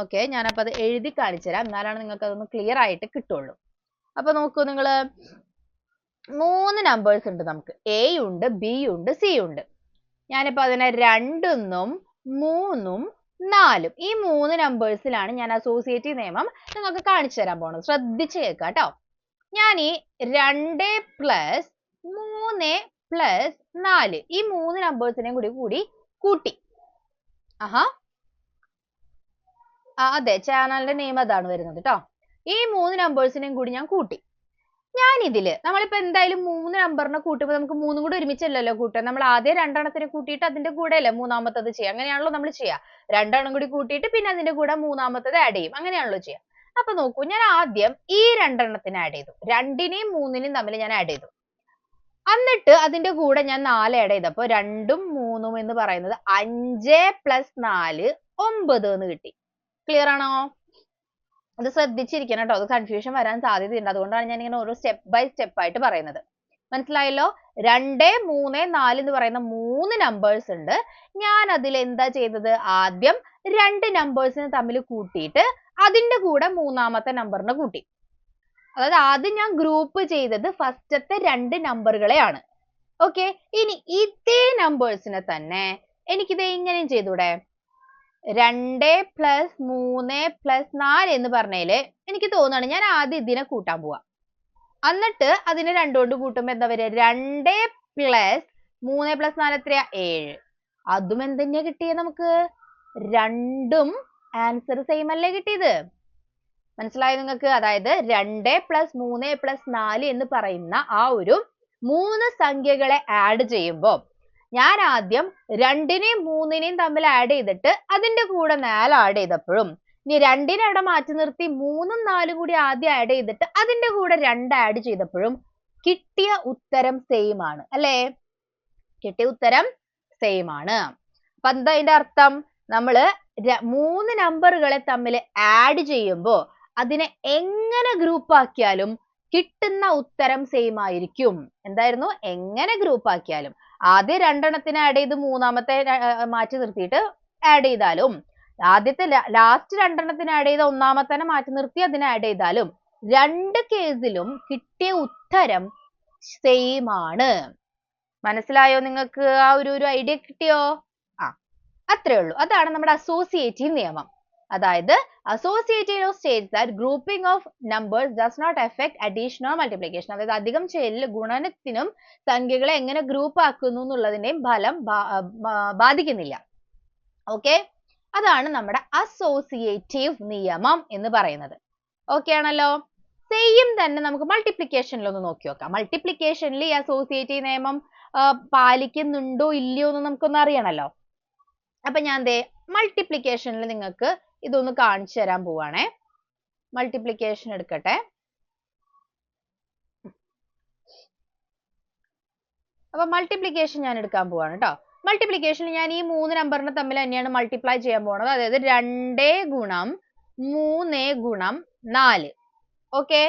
ഓക്കെ, ഞാനപ്പോൾ അത് എഴുതി കാണിച്ചു തരാം, എന്നാലാണ് നിങ്ങൾക്ക് അതൊന്ന് ക്ലിയർ ആയിട്ട് കിട്ടുള്ളൂ. അപ്പൊ നോക്കൂ നിങ്ങൾ, 3 നമ്പേഴ്സ് ഉണ്ട് നമുക്ക്. എ ഉണ്ട്, ബി ഉണ്ട്, സി ഉണ്ട്. ഞാനിപ്പോ അതിനെ 2 എന്നും 3 ഉം 4 ഈ 3 നമ്പേഴ്സിലാണ് ഞാൻ അസോസിയേറ്റീവ് നിയമം നിങ്ങൾക്ക് കാണിച്ചു തരാൻ പോണത്. ശ്രദ്ധിച്ച് കേൾക്കാം കേട്ടോ. ഞാൻ ഈ 2 പ്ലസ് 3 പ്ലസ് 4 ഈ 3 നമ്പേഴ്സിനെയും കൂടി കൂട്ടി. അതെ, ചാനലിന്റെ നെയിം അതാണ് വരുന്നത് കേട്ടോ. ഈ 3 നമ്പേഴ്സിനെയും കൂടി ഞാൻ കൂട്ടി. ഞാൻ ഇതില് നമ്മളിപ്പോ എന്തായാലും 3 നമ്പറിനെ കൂട്ടുമ്പോൾ നമുക്ക് 3 കൂടി ഒരുമിച്ചല്ലല്ലോ കൂട്ടുക. നമ്മൾ ആദ്യം 2 എണ്ണത്തിനെ കൂട്ടിയിട്ട് അതിന്റെ കൂടെ അല്ലേ മൂന്നാമത്തത് ചെയ്യുക. അങ്ങനെയാണല്ലോ നമ്മൾ ചെയ്യുക. 2 എണ്ണം കൂടി കൂട്ടിയിട്ട് പിന്നെ അതിന്റെ കൂടെ മൂന്നാമത്തത് ആഡ് ചെയ്യും. അങ്ങനെയാണല്ലോ ചെയ്യുക. അപ്പൊ നോക്കൂ, ഞാൻ ആദ്യം ഈ 2 എണ്ണത്തിന് ആഡ് ചെയ്തു. 2നെയും 3നെയും തമ്മിൽ ഞാൻ ആഡ് ചെയ്തു. എന്നിട്ട് അതിന്റെ കൂടെ ഞാൻ 4 ആഡ് ചെയ്തപ്പോ 2ഉം 3ഉം എന്ന് പറയുന്നത് 5 പ്ലസ് 4 9 എന്ന് കിട്ടി. ക്ലിയർ ആണോ? അത് ശ്രദ്ധിച്ചിരിക്കണം കേട്ടോ, അത് കൺഫ്യൂഷൻ വരാൻ സാധ്യതയുണ്ട്. അതുകൊണ്ടാണ് ഞാൻ ഇങ്ങനെ ഓരോ സ്റ്റെപ്പ് ബൈ സ്റ്റെപ്പ് ആയിട്ട് പറയുന്നത്. മനസ്സിലായല്ലോ? 2, 3, 4 എന്ന് പറയുന്ന 3 നമ്പേഴ്സ് ഉണ്ട്. ഞാൻ അതിൽ എന്താ ചെയ്തത്? ആദ്യം 2 നമ്പേഴ്സിനെ തമ്മിൽ കൂട്ടിയിട്ട് അതിന്റെ കൂടെ മൂന്നാമത്തെ നമ്പറിനെ കൂട്ടി. അതായത് ആദ്യം ഞാൻ ഗ്രൂപ്പ് ചെയ്തത് ഫസ്റ്റത്തെ 2 നമ്പറുകളെയാണ്. ഓക്കെ, ഇനി ഇതേ നമ്പേഴ്സിനെ തന്നെ എനിക്കിത് ഇങ്ങനെയും ചെയ്തൂടെ? 2 പ്ലസ് 3 പ്ലസ് 4 എന്ന് പറഞ്ഞതില് എനിക്ക് തോന്നുകയാണ് ഞാൻ ആദ്യം ഇതിനെ കൂട്ടാൻ പോവാ. എന്നിട്ട് അതിനെ 2 കൊണ്ട് കൂട്ടുമ്പോ എന്താ വരിക? 2 പ്ലസ് 3 പ്ലസ് 4 എത്രയാ? 7. അതും എന്തെന്നെയാ കിട്ടിയത് നമുക്ക്? 2ഉം ആൻസർ സെയിം അല്ലേ കിട്ടിയത്? മനസ്സിലായോ നിങ്ങൾക്ക്? അതായത് 2 പ്ലസ് 3 പ്ലസ് 4 എന്ന് പറയുന്ന ആ ഒരു 3 സംഖ്യകളെ ആഡ് ചെയ്യുമ്പോൾ ഞാൻ ആദ്യം 2നെയും 3നെയും തമ്മിൽ ആഡ് ചെയ്തിട്ട് അതിന്റെ കൂടെ 4 ആഡ് ചെയ്തപ്പോഴും, ഇനി 2നെ അവിടെ മാറ്റി നിർത്തി 3ഉം 4ഉം കൂടി ആദ്യം ആഡ് ചെയ്തിട്ട് അതിന്റെ കൂടെ 2 ആഡ് ചെയ്തപ്പോഴും കിട്ടിയ ഉത്തരം സെയിം ആണ് അല്ലേ? കിട്ടിയ ഉത്തരം സെയിം ആണ്. അപ്പൊ എന്താ അതിന്റെ അർത്ഥം? നമ്മള് 3 നമ്പറുകളെ തമ്മിൽ ആഡ് ചെയ്യുമ്പോൾ അതിനെ എങ്ങനെ ഗ്രൂപ്പ് ആക്കിയാലും കിട്ടുന്ന ഉത്തരം സെയിം ആയിരിക്കും. എന്തായിരുന്നു? എങ്ങനെ ഗ്രൂപ്പ് ആക്കിയാലും ആദ്യം 2 എണ്ണത്തിന് ആഡ് ചെയ്ത് മൂന്നാമത്തെ മാറ്റി നിർത്തിയിട്ട് ആഡ് ചെയ്താലും, ആദ്യത്തെ ലാസ്റ്റ് 2 എണ്ണത്തിന് ആഡ് ചെയ്ത ഒന്നാമത്തെ മാറ്റി നിർത്തി അതിനെ ആഡ് ചെയ്താലും 2 കേസിലും കിട്ടിയ ഉത്തരം സെയിം ആണ്. മനസ്സിലായോ നിങ്ങൾക്ക്? ആ ഒരു ഐഡിയ കിട്ടിയോ? അത്രേ ഉള്ളൂ. അതാണ് നമ്മുടെ അസോസിയേറ്റീവ് നിയമം. അതായത് associative law states that grouping of numbers does not affect addition or multiplication. അതായത് അധികം ചെയ്യലിൽ ഗുണനത്തിനും സംഖ്യകളെ എങ്ങനെ ഗ്രൂപ്പ് ആക്കുന്നു എന്നുള്ളതിന്റെയും ഫലം ബാധിക്കുന്നില്ല. ഓക്കെ, അതാണ് നമ്മുടെ അസോസിയേറ്റീവ് നിയമം എന്ന് പറയുന്നത്. ഓക്കെ ആണല്ലോ? സെയിം തന്നെ നമുക്ക് മൾട്ടിപ്ലിക്കേഷനിൽ ഒന്ന് നോക്കി നോക്കാം. മൾട്ടിപ്ലിക്കേഷനിൽ ഈ അസോസിയേറ്റീവ് നിയമം പാലിക്കുന്നുണ്ടോ ഇല്ലയോ എന്ന് നമുക്കൊന്ന് അറിയണല്ലോ. അപ്പൊ ഞാൻ ദേ മൾട്ടിപ്ലിക്കേഷനിൽ നിങ്ങൾക്ക് ഇതൊന്ന് കാണിച്ചു തരാൻ പോവാണേ. മൾട്ടിപ്ലിക്കേഷൻ എടുക്കട്ടെ. അപ്പൊ മൾട്ടിപ്ലിക്കേഷൻ ഞാൻ എടുക്കാൻ പോവാണ് കേട്ടോ. മൾട്ടിപ്ലിക്കേഷൻ ഞാൻ ഈ 3 നമ്പറിനെ തമ്മിൽ തന്നെയാണ് മൾട്ടിപ്ലൈ ചെയ്യാൻ പോകുന്നത്. അതായത് 2 ഗുണം 3 ഗുണം 4. ഓക്കെ,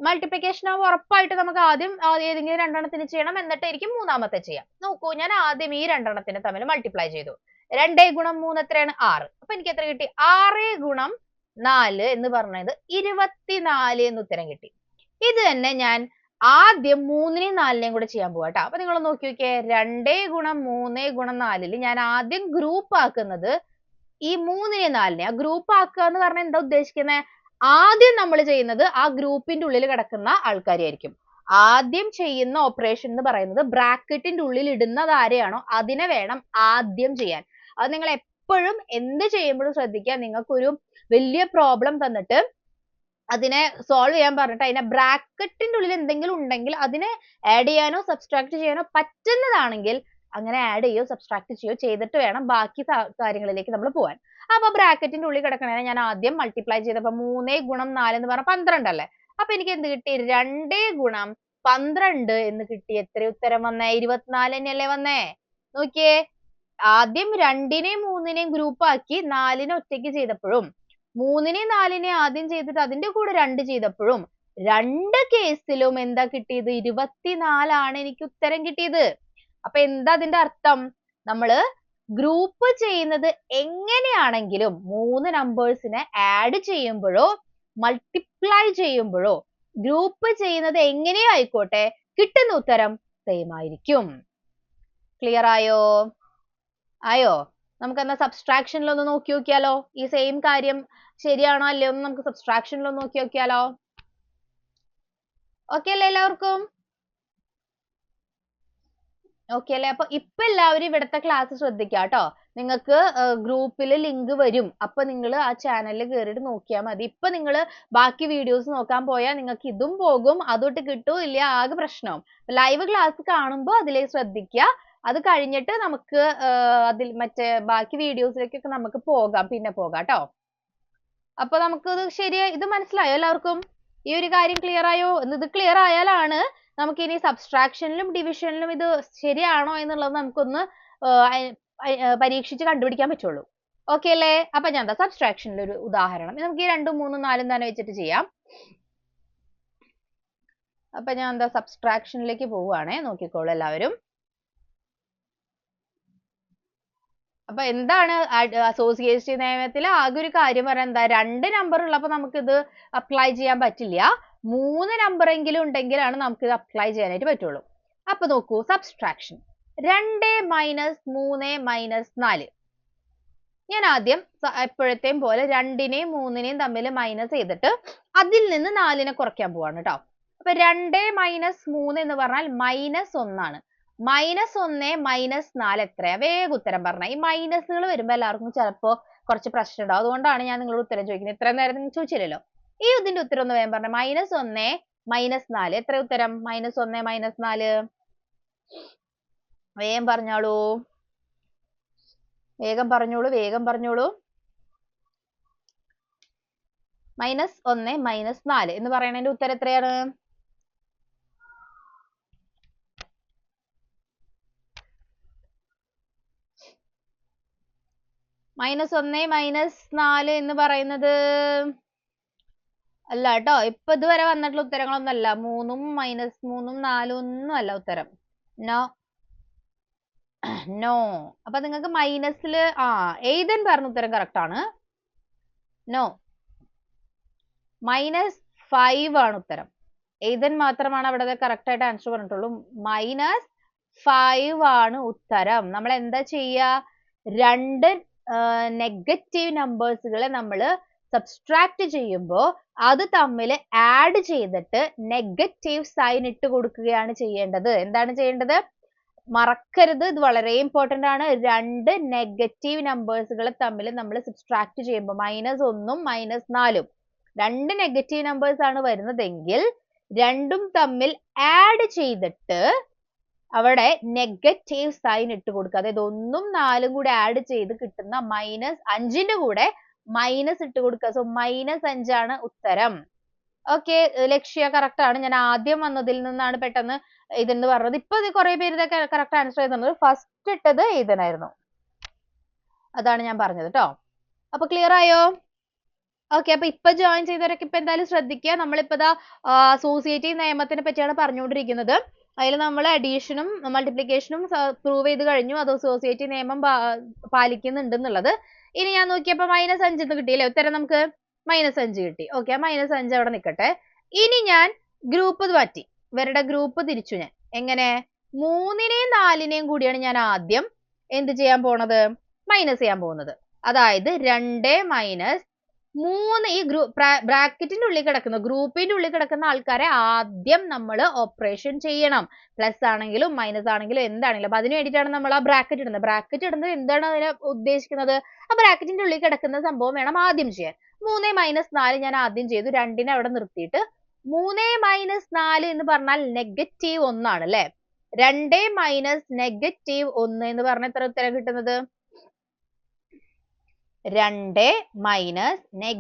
മൾട്ടിപ്ലിക്കേഷൻ ആവുമ്പോൾ ഉറപ്പായിട്ട് നമുക്ക് ആദ്യം ഏതെങ്കിലും 2 എണ്ണത്തിന് ചെയ്യണം, എന്നിട്ടായിരിക്കും മൂന്നാമത്തെ ചെയ്യാം. നോക്കൂ, ഞാൻ ആദ്യം ഈ 2 എണ്ണത്തിനെ തമ്മിൽ മൾട്ടിപ്ലൈ ചെയ്തു. 2 ഗുണം 3 എത്രയാണ്? 6. അപ്പൊ എനിക്ക് എത്ര കിട്ടി? 6 ഗുണം 4 എന്ന് പറഞ്ഞത് 24 എന്ന് ഉത്തരം കിട്ടി. ഇത് തന്നെ ഞാൻ ആദ്യം 3നെയും 4നെയും കൂടെ ചെയ്യാൻ പോവാ ട്ടോ. അപ്പൊ നിങ്ങൾ നോക്കി നോക്കിയേ, 2 ഗുണം 3 ഗുണം 4 ഞാൻ ആദ്യം ഗ്രൂപ്പ് ആക്കുന്നത് ഈ 3നെയും 4നെയും. ആ ഗ്രൂപ്പ് ആക്കുക എന്ന് പറഞ്ഞാൽ എന്താ ഉദ്ദേശിക്കുന്നത്? ആദ്യം നമ്മൾ ചെയ്യുന്നത് ആ ഗ്രൂപ്പിന്റെ ഉള്ളിൽ കിടക്കുന്ന ആൾക്കാരെയായിരിക്കും. ആദ്യം ചെയ്യുന്ന ഓപ്പറേഷൻ എന്ന് പറയുന്നത് ബ്രാക്കറ്റിന്റെ ഉള്ളിൽ ഇടുന്നത് ആരെയാണോ അതിനെ വേണം ആദ്യം ചെയ്യാൻ. അത് നിങ്ങൾ എപ്പോഴും എന്ത് ചെയ്യുമ്പോഴും ശ്രദ്ധിക്കുക. നിങ്ങൾക്കൊരു വലിയ പ്രോബ്ലം തന്നിട്ട് അതിനെ സോൾവ് ചെയ്യാൻ പറഞ്ഞിട്ട് അതിനെ ബ്രാക്കറ്റിന്റെ ഉള്ളിൽ എന്തെങ്കിലും ഉണ്ടെങ്കിൽ അതിനെ ആഡ് ചെയ്യാനോ സബ്സ്ട്രാക്ട് ചെയ്യാനോ പറ്റുന്നതാണെങ്കിൽ അങ്ങനെ ആഡ് ചെയ്യോ സബ്സ്ട്രാക്ട് ചെയ്യോ ചെയ്തിട്ട് വേണം ബാക്കി കാര്യങ്ങളിലേക്ക് നമ്മൾ പോവാൻ. അപ്പൊ ബ്രാക്കറ്റിന്റെ ഉള്ളിൽ കിടക്കണേ ഞാൻ ആദ്യം മൾട്ടിപ്ലൈ ചെയ്തപ്പോ 3 ഗുണം 4 എന്ന് പറഞ്ഞാൽ 12 അല്ലേ. അപ്പൊ എനിക്ക് എന്ത് കിട്ടി? 2 ഗുണം 12 എന്ന് കിട്ടി. എത്ര ഉത്തരം വന്നേ? 24 തന്നെയല്ലേ വന്നേ? നോക്കിയേ, ആദ്യം 2നെയും 3നെയും ഗ്രൂപ്പ് ആക്കി 4നെ ഒറ്റയ്ക്ക് ചെയ്തപ്പോഴും 3നെയും 4നെയും ആദ്യം ചെയ്തിട്ട് അതിന്റെ കൂടെ 2 ചെയ്തപ്പോഴും രണ്ട് കേസിലും എന്താ കിട്ടിയത്? 24 ആണ് എനിക്ക് ഉത്തരം കിട്ടിയത്. അപ്പൊ എന്താ അതിന്റെ അർത്ഥം? നമ്മള് ഗ്രൂപ്പ് ചെയ്യുന്നത് എങ്ങനെയാണെങ്കിലും 3 നമ്പേഴ്സിനെ ആഡ് ചെയ്യുമ്പോഴോ മൾട്ടിപ്ലൈ ചെയ്യുമ്പോഴോ ഗ്രൂപ്പ് ചെയ്യുന്നത് എങ്ങനെയോ ആയിക്കോട്ടെ കിട്ടുന്ന ഉത്തരം സെയിം ആയിരിക്കും. ക്ലിയർ ആയോ? ആയോ? നമുക്ക് എന്നാ സബ്സ്ട്രാക്ഷനിൽ ഒന്ന് നോക്കി നോക്കിയാലോ? ഈ സെയിം കാര്യം ശരിയാണോ അല്ലയോ എന്ന് നമുക്ക് സബ്സ്ട്രാക്ഷനിൽ ഒന്ന് നോക്കി നോക്കിയാലോ? ഓക്കെ അല്ലേ എല്ലാവർക്കും? ഓക്കെ അല്ലേ? അപ്പൊ ഇപ്പൊ എല്ലാവരും ഇവിടുത്തെ ക്ലാസ് ശ്രദ്ധിക്കുക കേട്ടോ. നിങ്ങൾക്ക് ഗ്രൂപ്പിൽ ലിങ്ക് വരും. അപ്പൊ നിങ്ങൾ ആ ചാനലിൽ കയറിയിട്ട് നോക്കിയാൽ മതി. ഇപ്പൊ നിങ്ങൾ ബാക്കി വീഡിയോസ് നോക്കാൻ പോയാൽ നിങ്ങൾക്ക് ഇതും പോകും, അതൊട്ട് കിട്ടും ഇല്ല, ആകെ പ്രശ്നവും. ലൈവ് ക്ലാസ് കാണുമ്പോൾ അതിലേക്ക് ശ്രദ്ധിക്കുക. അത് കഴിഞ്ഞിട്ട് നമുക്ക് അതിൽ മറ്റേ ബാക്കി വീഡിയോസിലേക്കൊക്കെ നമുക്ക് പോകാം, പിന്നെ പോകാം കേട്ടോ. അപ്പൊ നമുക്ക് ഇത് മനസ്സിലായോ എല്ലാവർക്കും? ഈ ഒരു കാര്യം ക്ലിയർ ആയോ? ഇത് ക്ലിയർ ആയാലാണ് നമുക്ക് ഇനി സബ്സ്ട്രാക്ഷനിലും ഡിവിഷനിലും ഇത് ശരിയാണോ എന്നുള്ളത് നമുക്കൊന്ന് പരീക്ഷിച്ച് കണ്ടുപിടിക്കാൻ പറ്റുള്ളൂ. ഓക്കെ അല്ലേ? അപ്പൊ ഞാൻ എന്താ സബ്സ്ട്രാക്ഷനിൽ ഒരു ഉദാഹരണം നമുക്ക് ഈ 2, 3, 4 തന്നെ വെച്ചിട്ട് ചെയ്യാം. അപ്പൊ ഞാൻ എന്താ സബ്സ്ട്രാക്ഷനിലേക്ക് പോവുകയാണേ, നോക്കിക്കോളൂ എല്ലാവരും. അപ്പൊ എന്താണ് അസോസിയേഷൻ നിയമത്തിൽ ആകെ ഒരു കാര്യം പറയാൻ എന്താ? 2 നമ്പർ ഉള്ളപ്പോൾ നമുക്ക് ഇത് അപ്ലൈ ചെയ്യാൻ പറ്റില്ല. 3 നമ്പർ എങ്കിലും ഉണ്ടെങ്കിലാണ് നമുക്ക് ഇത് അപ്ലൈ ചെയ്യാനായിട്ട് പറ്റുള്ളൂ. അപ്പൊ നോക്കൂ, സബ്സ്ട്രാക്ഷൻ 2 മൈനസ് 3 മൈനസ് 4. ഞാൻ ആദ്യം എപ്പോഴത്തെയും പോലെ 2നെയും 3നെയും തമ്മിൽ മൈനസ് ചെയ്തിട്ട് അതിൽ നിന്ന് 4നെ കുറയ്ക്കാൻ പോവാണ് കേട്ടോ. അപ്പൊ 2 മൈനസ് 3 എന്ന് പറഞ്ഞാൽ -1 ആണ്. -1 മൈനസ് 4 എത്രയാ? വേഗം ഉത്തരം പറഞ്ഞ. ഈ മൈനസുകൾ വരുമ്പോൾ എല്ലാവർക്കും ചിലപ്പോ കുറച്ച് പ്രശ്നം ഉണ്ടാവും. അതുകൊണ്ടാണ് ഞാൻ നിങ്ങളോട് ഉത്തരം ചോദിക്കുന്നത്. ഇത്രയും നേരം നിങ്ങൾ ചോദിച്ചില്ലല്ലോ. ഈ ഇതിന്റെ ഉത്തരം ഒന്ന് വേഗം പറഞ്ഞ. -1 മൈനസ് 4 എത്ര ഉത്തരം? -1 മൈനസ് 4 വേഗം പറഞ്ഞോളൂ, വേഗം പറഞ്ഞോളൂ, വേഗം പറഞ്ഞോളൂ. -1 മൈനസ് 4 എന്ന് പറയുന്നതിന്റെ ഉത്തരം എത്രയാണ്? -1 മൈനസ് 4 എന്ന് പറയുന്നത് അല്ല കേട്ടോ. ഇപ്പൊ ഇതുവരെ വന്നിട്ടുള്ള ഉത്തരങ്ങളൊന്നും അല്ല. 3ഉം -3ഉം 4ഉം ഒന്നും അല്ല ഉത്തരം. No no. അപ്പൊ നിങ്ങൾക്ക് മൈനസിൽ എയ്തൻ പറഞ്ഞ ഉത്തരം കറക്റ്റ് ആണ്. നോ, -5 ആണ് ഉത്തരം. എയ്തൻ മാത്രമാണ് അവിടെ കറക്റ്റ് ആയിട്ട് ആൻസർ പറഞ്ഞിട്ടുള്ളൂ. -5 ആണ് ഉത്തരം. നമ്മൾ എന്താ ചെയ്യുക? 2 നെഗറ്റീവ് നമ്പേഴ്സുകളെ നമ്മൾ സബ്സ്ട്രാക്ട് ചെയ്യുമ്പോൾ അത് തമ്മിൽ ആഡ് ചെയ്തിട്ട് നെഗറ്റീവ് സൈൻ ഇട്ട് കൊടുക്കുകയാണ് ചെയ്യേണ്ടത്. എന്താണ് ചെയ്യേണ്ടത്? മറക്കരുത്, ഇത് വളരെ ഇമ്പോർട്ടന്റ് ആണ്. 2 നെഗറ്റീവ് നമ്പേഴ്സുകളെ തമ്മിൽ നമ്മൾ സബ്സ്ട്രാക്ട് ചെയ്യുമ്പോൾ -1ഉം -4ഉം 2 നെഗറ്റീവ് നമ്പേഴ്സ് ആണ് വരുന്നതെങ്കിൽ രണ്ടും തമ്മിൽ ആഡ് ചെയ്തിട്ട് അവിടെ നെഗറ്റീവ് സൈൻ ഇട്ട് കൊടുക്കുക. അതായത് 1ഉം 4ഉം കൂടെ ആഡ് ചെയ്ത് കിട്ടുന്ന -5ന്റെ കൂടെ മൈനസ് ഇട്ട് കൊടുക്കുക. സോ -5 ആണ് ഉത്തരം. ഓക്കെ, ലക്ഷ്യ കറക്റ്റ് ആണ്. ഞാൻ ആദ്യം വന്നതിൽ നിന്നാണ് പെട്ടെന്ന് ഇതെന്ന് പറഞ്ഞത്. ഇപ്പൊ കുറെ പേര് ഇതൊക്കെ കറക്റ്റ് ആൻസർ ചെയ്തത്. ഫസ്റ്റ് ഇട്ടത് ഇതിനായിരുന്നു. അതാണ് ഞാൻ പറഞ്ഞത് കേട്ടോ. അപ്പൊ ക്ലിയർ ആയോ? ഓക്കെ, അപ്പൊ ഇപ്പൊ ജോയിൻ ചെയ്തവരൊക്കെ ഇപ്പൊ എന്തായാലും ശ്രദ്ധിക്കുക. നമ്മളിപ്പോ അസോസിയേറ്റീവ് നിയമത്തിനെ പറ്റിയാണ് പറഞ്ഞുകൊണ്ടിരിക്കുന്നത്. അതിൽ നമ്മൾ അഡീഷനും മൾട്ടിപ്ലിക്കേഷനും പ്രൂവ് ചെയ്ത് കഴിഞ്ഞു. അത് അസോസിയേറ്റീവ് നിയമം പാലിക്കുന്നുണ്ടെന്നുള്ളത്. ഇനി ഞാൻ നോക്കിയപ്പോ -5 എന്ന് കിട്ടിയില്ലേ ഉത്തരം? നമുക്ക് -5 കിട്ടി. ഓക്കെ, -5 അവിടെ നിൽക്കട്ടെ. ഇനി ഞാൻ ഗ്രൂപ്പ് മാറ്റി, ഇവരുടെ ഗ്രൂപ്പ് തിരിച്ചു. ഞാൻ എങ്ങനെ? 3നെയും 4നെയും കൂടിയാണ് ഞാൻ ആദ്യം എന്ത് ചെയ്യാൻ പോണത്? മൈനസ് ചെയ്യാൻ പോകുന്നത്. അതായത് 2 മൈനസ് 3 ഈ ബ്രാക്കറ്റിന്റെ ഉള്ളിൽ കിടക്കുന്ന ഗ്രൂപ്പിന്റെ ഉള്ളിൽ കിടക്കുന്ന ആൾക്കാരെ ആദ്യം നമ്മൾ ഓപ്പറേഷൻ ചെയ്യണം. പ്ലസ് ആണെങ്കിലും മൈനസ് ആണെങ്കിലും എന്താണെങ്കിലും. അപ്പൊ അതിന് വേണ്ടിയിട്ടാണ് നമ്മൾ ആ ബ്രാക്കറ്റ് ഇടുന്നത്. ബ്രാക്കറ്റ് ഇടുന്നത് എന്താണ് അതിനെ ഉദ്ദേശിക്കുന്നത്? ആ ബ്രാക്കറ്റിന്റെ ഉള്ളിൽ കിടക്കുന്ന സംഭവം വേണം ആദ്യം ചെയ്യാൻ. 3 - 4 ഞാൻ ആദ്യം ചെയ്തു, 2നെ അവിടെ നിർത്തിയിട്ട് 3 - 4 എന്ന് പറഞ്ഞാൽ -1 ആണ് അല്ലെ. 2 - -1 എന്ന് പറഞ്ഞ എത്ര ഉത്തരം കിട്ടുന്നത്? 2 - -1. 2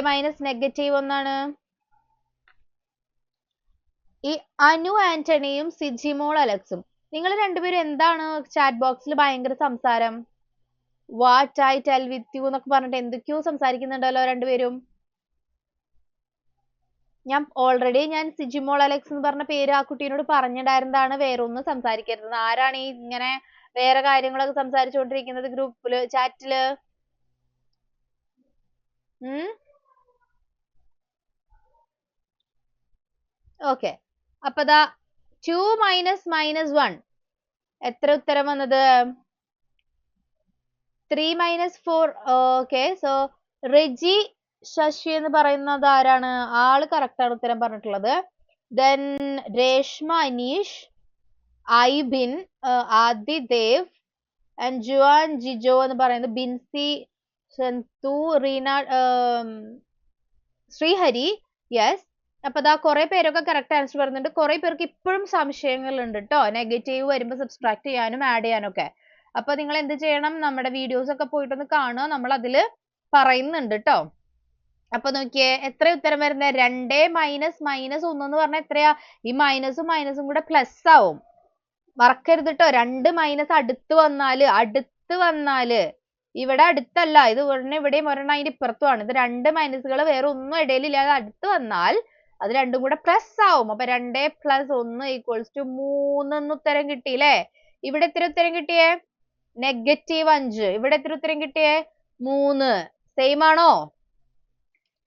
- -1 ആണ്. ഈ അനു ആന്റണിയും സിജിമോൾ അലക്സും നിങ്ങൾ രണ്ടുപേരും എന്താണ് ചാറ്റ് ബോക്സിൽ ഭയങ്കര സംസാരം? What I tell with you എന്നൊക്കെ പറഞ്ഞിട്ട് എന്തൊക്കെയോ സംസാരിക്കുന്നുണ്ടല്ലോ രണ്ടുപേരും. ഞാൻ സിജിമോൾ അലക്സ് എന്ന് പറഞ്ഞ പേര് ആ കുട്ടീനോട് പറഞ്ഞിട്ടുണ്ടായിരുന്നതാണ് വേറെ ഒന്നും സംസാരിക്കരുത്. ആരാണ് ഈ ഇങ്ങനെ വേറെ കാര്യങ്ങളൊക്കെ സംസാരിച്ചുകൊണ്ടിരിക്കുന്നത് ഗ്രൂപ്പില് ചാറ്റില്? ഓക്കെ, അപ്പൊ ദാ 2 - -1 എത്ര ഉത്തരം വന്നത്? 3 - 4. ഓക്കെ, സോ റെജി ശശി എന്ന് പറയുന്നത് ആരാണ്? ആള് കറക്റ്റ് ആണ് ഉത്തരം പറഞ്ഞിട്ടുള്ളത്. ദെൻ രേഷ്മ അനീഷ്, ഐബിൻ, ആദിദേവ്, ജുവാൻ ജിജോ എന്ന് പറയുന്നത്, ബിൻസി, സന്തു, റീന, ശ്രീഹരി. യെസ്, അപ്പൊ ദാ കുറെ പേരൊക്കെ കറക്റ്റ് ആൻസർ പറയുന്നുണ്ട്. കുറെ പേർക്ക് ഇപ്പോഴും സംശയങ്ങൾ ഉണ്ട് കേട്ടോ, നെഗറ്റീവ് വരുമ്പോൾ സബ്സ്ട്രാക്ട് ചെയ്യാനും ആഡ് ചെയ്യാനും ഒക്കെ. അപ്പൊ നിങ്ങൾ എന്ത് ചെയ്യണം? നമ്മുടെ വീഡിയോസ് ഒക്കെ പോയിട്ടൊന്ന് കാണുക, നമ്മൾ അതില് പറയുന്നുണ്ട് കേട്ടോ. അപ്പൊ നോക്കിയേ എത്ര ഉത്തരം വരുന്നത്? 2 - -1 എന്ന് പറഞ്ഞാൽ എത്രയാ? ഈ മൈനസും മൈനസും കൂടെ പ്ലസ് ആവും, മറക്കരുത് കേട്ടോ. 2 മൈനസ് അടുത്ത് വന്നാല് ഇവിടെ അടുത്തല്ല, ഇത് ഒരെണ്ണം ഇവിടെയും ഒരെണ്ണം അതിന്റെ ഇപ്പുറത്തുമാണ്. ഇത് 2 മൈനസുകൾ വേറെ ഒന്നും ഇടയിലില്ലാതെ അടുത്ത് വന്നാൽ അത് രണ്ടും കൂടെ പ്ലസ് ആവും. അപ്പൊ 2 + 1 = 3 എന്ന് ഉത്തരം കിട്ടിയില്ലേ? ഇവിടെ എത്ര ഉത്തരം കിട്ടിയേ? -5. ഇവിടെ എത്ര ഉത്തരം കിട്ടിയേ? 3.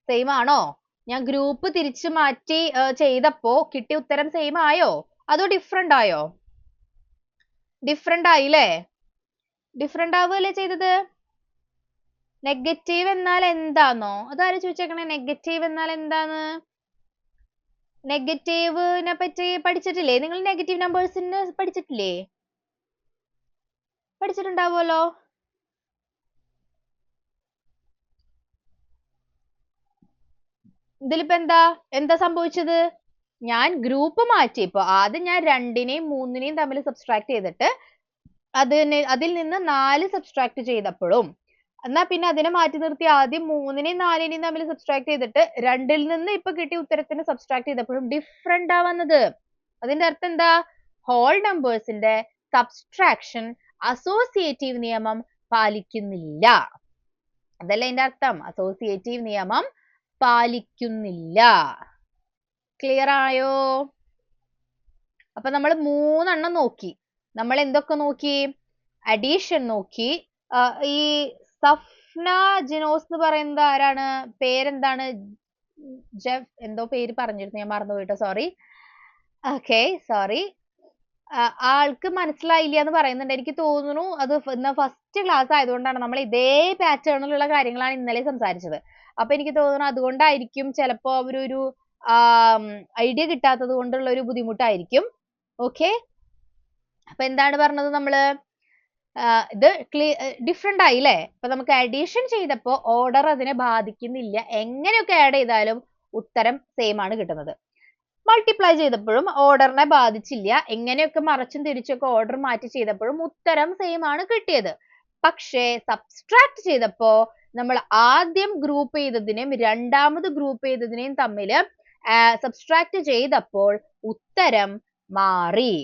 സെയിം ആണോ? ഞാൻ ഗ്രൂപ്പ് തിരിച്ചു മാറ്റി ചെയ്തപ്പോ കിട്ടിയ ഉത്തരം സെയിം ആയോ അതോ ഡിഫറെന്റ് ആയോ? ഡിഫറെന്റ് ആയില്ലേ? ഡിഫറെന്റ് ആവുകയല്ലേ ചെയ്തത്? നെഗറ്റീവ് എന്നാൽ എന്താന്നോ? അതാരും ചോദിച്ചേക്കണേ, നെഗറ്റീവ് എന്നാൽ എന്താന്ന്? നെഗറ്റീവിനെ പറ്റി പഠിച്ചിട്ടില്ലേ നിങ്ങൾ? നെഗറ്റീവ് നമ്പേഴ്സിനെ പഠിച്ചിട്ടില്ലേ? പഠിച്ചിട്ടുണ്ടാവുമല്ലോ. ഇതിലിപ്പോ എന്താ സംഭവിച്ചത്? ഞാൻ ഗ്രൂപ്പ് മാറ്റിയപ്പോ ആദ്യം ഞാൻ 2നെയും 3നെയും തമ്മിൽ സബ്സ്ട്രാക്ട് ചെയ്തിട്ട് അതിൽ നിന്ന് 4 സബ്സ്ട്രാക്ട് ചെയ്തപ്പോഴും, എന്നാ പിന്നെ അതിനെ മാറ്റി നിർത്തി ആദ്യം 3നെയും 4നെയും തമ്മിൽ സബ്സ്ട്രാക്ട് ചെയ്തിട്ട് 2ൽ നിന്ന് ഇപ്പൊ കിട്ടിയ ഉത്തരത്തിന് സബ്സ്ട്രാക്ട് ചെയ്തപ്പോഴും ഡിഫറെന്റ് ആ വന്നത്. അതിന്റെ അർത്ഥം എന്താ? ഹോൾ നമ്പേഴ്സിന്റെ സബ്സ്ട്രാക്ഷൻ അസോസിയേറ്റീവ് നിയമം പാലിക്കുന്നില്ല. അതല്ലേ അതിന്റെ അർത്ഥം? അസോസിയേറ്റീവ് നിയമം പാലിക്കുന്നില്ല. ക്ലിയർ ആയോ? അപ്പൊ നമ്മൾ 3 എണ്ണം നോക്കി. നമ്മൾ എന്തൊക്കെ നോക്കി? അഡീഷൻ നോക്കി. ഈ സഫ്ന ജിനോസ് എന്ന് പറയുന്നത് ആരാണ്? പേരെന്താണ്? ജെഫ് എന്തോ പേര് പറഞ്ഞിരുന്നു, ഞാൻ മറന്നുപോയിട്ടോ, സോറി. Okay, sorry. ആൾക്ക് മനസ്സിലായില്ല എന്ന് പറയുന്നുണ്ട്. എനിക്ക് തോന്നുന്നു അത് ഫസ്റ്റ് ക്ലാസ് ആയതുകൊണ്ടാണ്. നമ്മൾ ഇതേ പാറ്റേണിലുള്ള കാര്യങ്ങളാണ് ഇന്നലെ സംസാരിച്ചത്. അപ്പൊ എനിക്ക് തോന്നുന്നു അതുകൊണ്ടായിരിക്കും ചിലപ്പോ അവരൊരു ഐഡിയ കിട്ടാത്തത് കൊണ്ടുള്ള ഒരു ബുദ്ധിമുട്ടായിരിക്കും. ഓക്കെ, അപ്പൊ എന്താണ് പറഞ്ഞത് നമ്മള്? ഇത് ഡിഫറെന്റ് ആയില്ലേ? അപ്പൊ നമുക്ക് അഡീഷൻ ചെയ്തപ്പോ ഓർഡർ അതിനെ ബാധിക്കുന്നില്ല. എങ്ങനെയൊക്കെ ആഡ് ചെയ്താലും ഉത്തരം സെയിം ആണ് കിട്ടുന്നത്. മൾട്ടിപ്ലൈ ചെയ്തപ്പോഴും ഓർഡറിനെ ബാധിച്ചില്ല. എങ്ങനെയൊക്കെ മറിച്ചും തിരിച്ചൊക്കെ ഓർഡർ മാറ്റി ചെയ്തപ്പോഴും ഉത്തരം സെയിം ആണ് കിട്ടിയത്. പക്ഷേ സബ്സ്ട്രാക്ട് ചെയ്തപ്പോ നമ്മൾ ആദ്യം ഗ്രൂപ്പ് ചെയ്തതിനെയും രണ്ടാമത് ഗ്രൂപ്പ് ചെയ്തതിനെയും തമ്മിൽ സബ്സ്ട്രാക്ട് ചെയ്തപ്പോൾ ഉത്തരം മാറി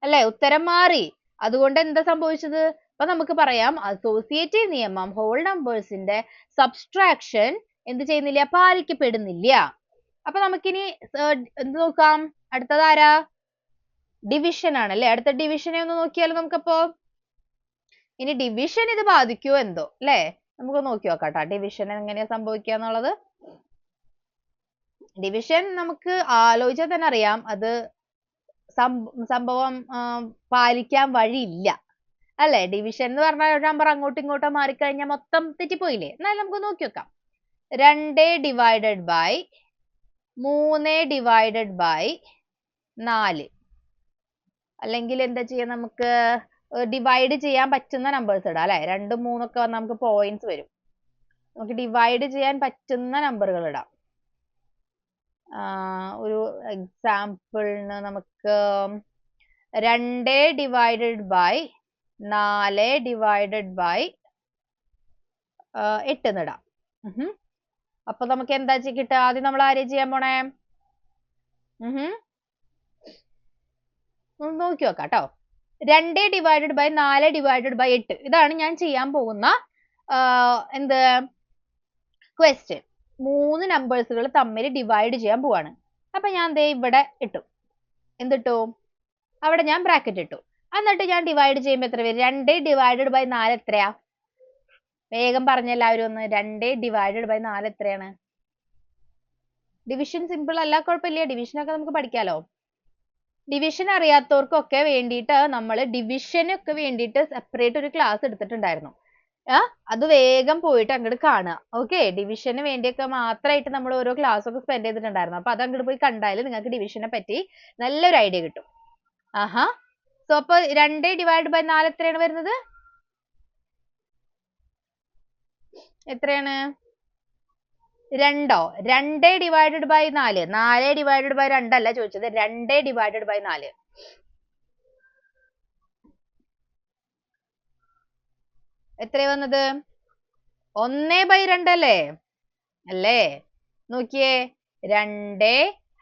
അല്ലെ? ഉത്തരം മാറി. അതുകൊണ്ട് എന്താ സംഭവിച്ചത്? അപ്പൊ നമുക്ക് പറയാം അസോസിയേറ്റീവ് നിയമം ഹോൾ നമ്പേഴ്സിന്റെ സബ്സ്ട്രാക്ഷൻ എന്ത് ചെയ്യുന്നില്ല? പാലിക്കപ്പെടുന്നില്ല. അപ്പൊ നമുക്കിനി എന്ത് നോക്കാം? അടുത്തത് ആരാ? ഡിവിഷൻ ആണല്ലേ. അടുത്ത ഡിവിഷനെ ഒന്ന് നോക്കിയാലോ നമുക്കപ്പോ. ഇനി ഡിവിഷൻ ഇത് ബാധിക്കുമോ എന്തോ അല്ലേ? നമുക്ക് നോക്കി നോക്കാട്ടോ ഡിവിഷൻ എങ്ങനെയാ സംഭവിക്കുക എന്നുള്ളത്. ഡിവിഷൻ നമുക്ക് ആലോചിച്ചാൽ തന്നെ അറിയാം അത് സംഭവം പാലിക്കാൻ വഴിയില്ല അല്ലെ? ഡിവിഷൻ എന്ന് പറഞ്ഞാൽ ഒരു നമ്പർ അങ്ങോട്ടും ഇങ്ങോട്ടോ മാറിക്കഴിഞ്ഞാൽ മൊത്തം തെറ്റിപ്പോയില്ലേ? എന്നാലും നമുക്ക് നോക്കി നോക്കാം. 2 ഡിവൈഡഡ് ബൈ 3 ഡിവൈഡഡ് ബൈ 4, അല്ലെങ്കിൽ എന്താ ചെയ്യാം? നമുക്ക് ഡിവൈഡ് ചെയ്യാൻ പറ്റുന്ന നമ്പേഴ്സ് ഇടാം അല്ലെ. 2, 3 ഒക്കെ വന്നാൽ നമുക്ക് പോയിന്റ്സ് വരും. നമുക്ക് ഡിവൈഡ് ചെയ്യാൻ പറ്റുന്ന നമ്പറുകൾ ഇടാം. ഒരു എക്സാമ്പിളിന് നമുക്ക് 2 ഡിവൈഡഡ് ബൈ 4 ഡിവൈഡഡ് ബൈ 8 എന്നിടാം. അപ്പൊ നമുക്ക് എന്താ കിട്ടുക? ആദ്യം നമ്മൾ ആരെ ചെയ്യാൻ പോണേ? നോക്കി നോക്കാം കേട്ടോ. 2 ഡിവൈഡഡ് ബൈ 4 ഡിവൈഡഡ് ബൈ 8 ഇതാണ് ഞാൻ ചെയ്യാൻ പോകുന്ന എന്ത് ക്വസ്റ്റ്യൻ. 3 നമ്പേഴ്സുകൾ തമ്മിൽ ഡിവൈഡ് ചെയ്യാൻ പോവാണ്. അപ്പൊ ഞാൻ ദേ ഇവിടെ ഇട്ടു. എന്തിട്ടു? അവിടെ ഞാൻ ബ്രാക്കറ്റ് ഇട്ടു. എന്നിട്ട് ഞാൻ ഡിവൈഡ് ചെയ്യുമ്പോൾ എത്ര വരും? 2 ഡിവൈഡഡ് ബൈ 4 എത്രയാ? വേഗം പറഞ്ഞെല്ലാവരും ഒന്ന്. 2 ഡിവൈഡഡ് ബൈ 4 എത്രയാണ്? ഡിവിഷൻ സിമ്പിൾ അല്ല, കുഴപ്പമില്ല. ഡിവിഷൻ ഒക്കെ നമുക്ക് പഠിക്കാലോ. ഡിവിഷൻ അറിയാത്തവർക്കൊക്കെ വേണ്ടിയിട്ട് നമ്മൾ ഡിവിഷനൊക്കെ വേണ്ടിയിട്ട് സെപ്പറേറ്റ് ഒരു ക്ലാസ് എടുത്തിട്ടുണ്ടായിരുന്നു. അത് വേഗം പോയിട്ട് അങ്ങോട്ട് കാണുക. ഓക്കെ, ഡിവിഷന് വേണ്ടിയൊക്കെ മാത്രമായിട്ട് നമ്മൾ ഓരോ ക്ലാസ് ഒക്കെ സ്പെൻഡ് ചെയ്തിട്ടുണ്ടായിരുന്നു. അപ്പൊ അത് അങ്ങോട്ട് പോയി കണ്ടാൽ നിങ്ങൾക്ക് ഡിവിഷനെ പറ്റി നല്ലൊരു ഐഡിയ കിട്ടും. സോ അപ്പൊ 2 ഡിവൈഡ് ബൈ 4 എത്രയാണ് വരുന്നത്? എത്രയാണ്? 2. 2 ഡിവൈഡഡ് ബൈ 4. 4 ഡിവൈഡഡ് ബൈ 2 അല്ല ചോദിച്ചത്, 2 ഡിവൈഡഡ് ബൈ 4. എത്രയാ വന്നത്? 1/2 അല്ലേ? അല്ലേ? നോക്കിയേ, 2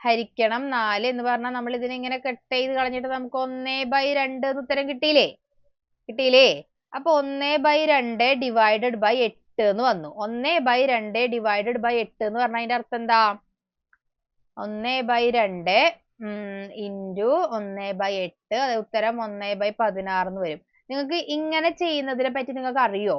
ഹരിക്കണം 4 എന്ന് പറഞ്ഞാൽ നമ്മൾ ഇതിനെ ഇങ്ങനെ കട്ട് ചെയ്ത് കളഞ്ഞിട്ട് നമുക്ക് 1/2 എന്ന് ഉത്തരം കിട്ടിയില്ലേ? കിട്ടിയില്ലേ? അപ്പൊ 1/2 ഡിവൈഡഡ് ബൈ 8 എന്ന് വന്നു. 1/2 ഡിവൈഡഡ് ബൈ 8 എന്ന് പറഞ്ഞാൽ അതിന്റെ അർത്ഥം എന്താ? 1/2 ഇൻറ്റു 1/8, അതായത് ഉത്തരം 1/16 എന്ന് വരും. നിങ്ങൾക്ക് ഇങ്ങനെ ചെയ്യുന്നതിനെ പറ്റി നിങ്ങൾക്ക് അറിയോ?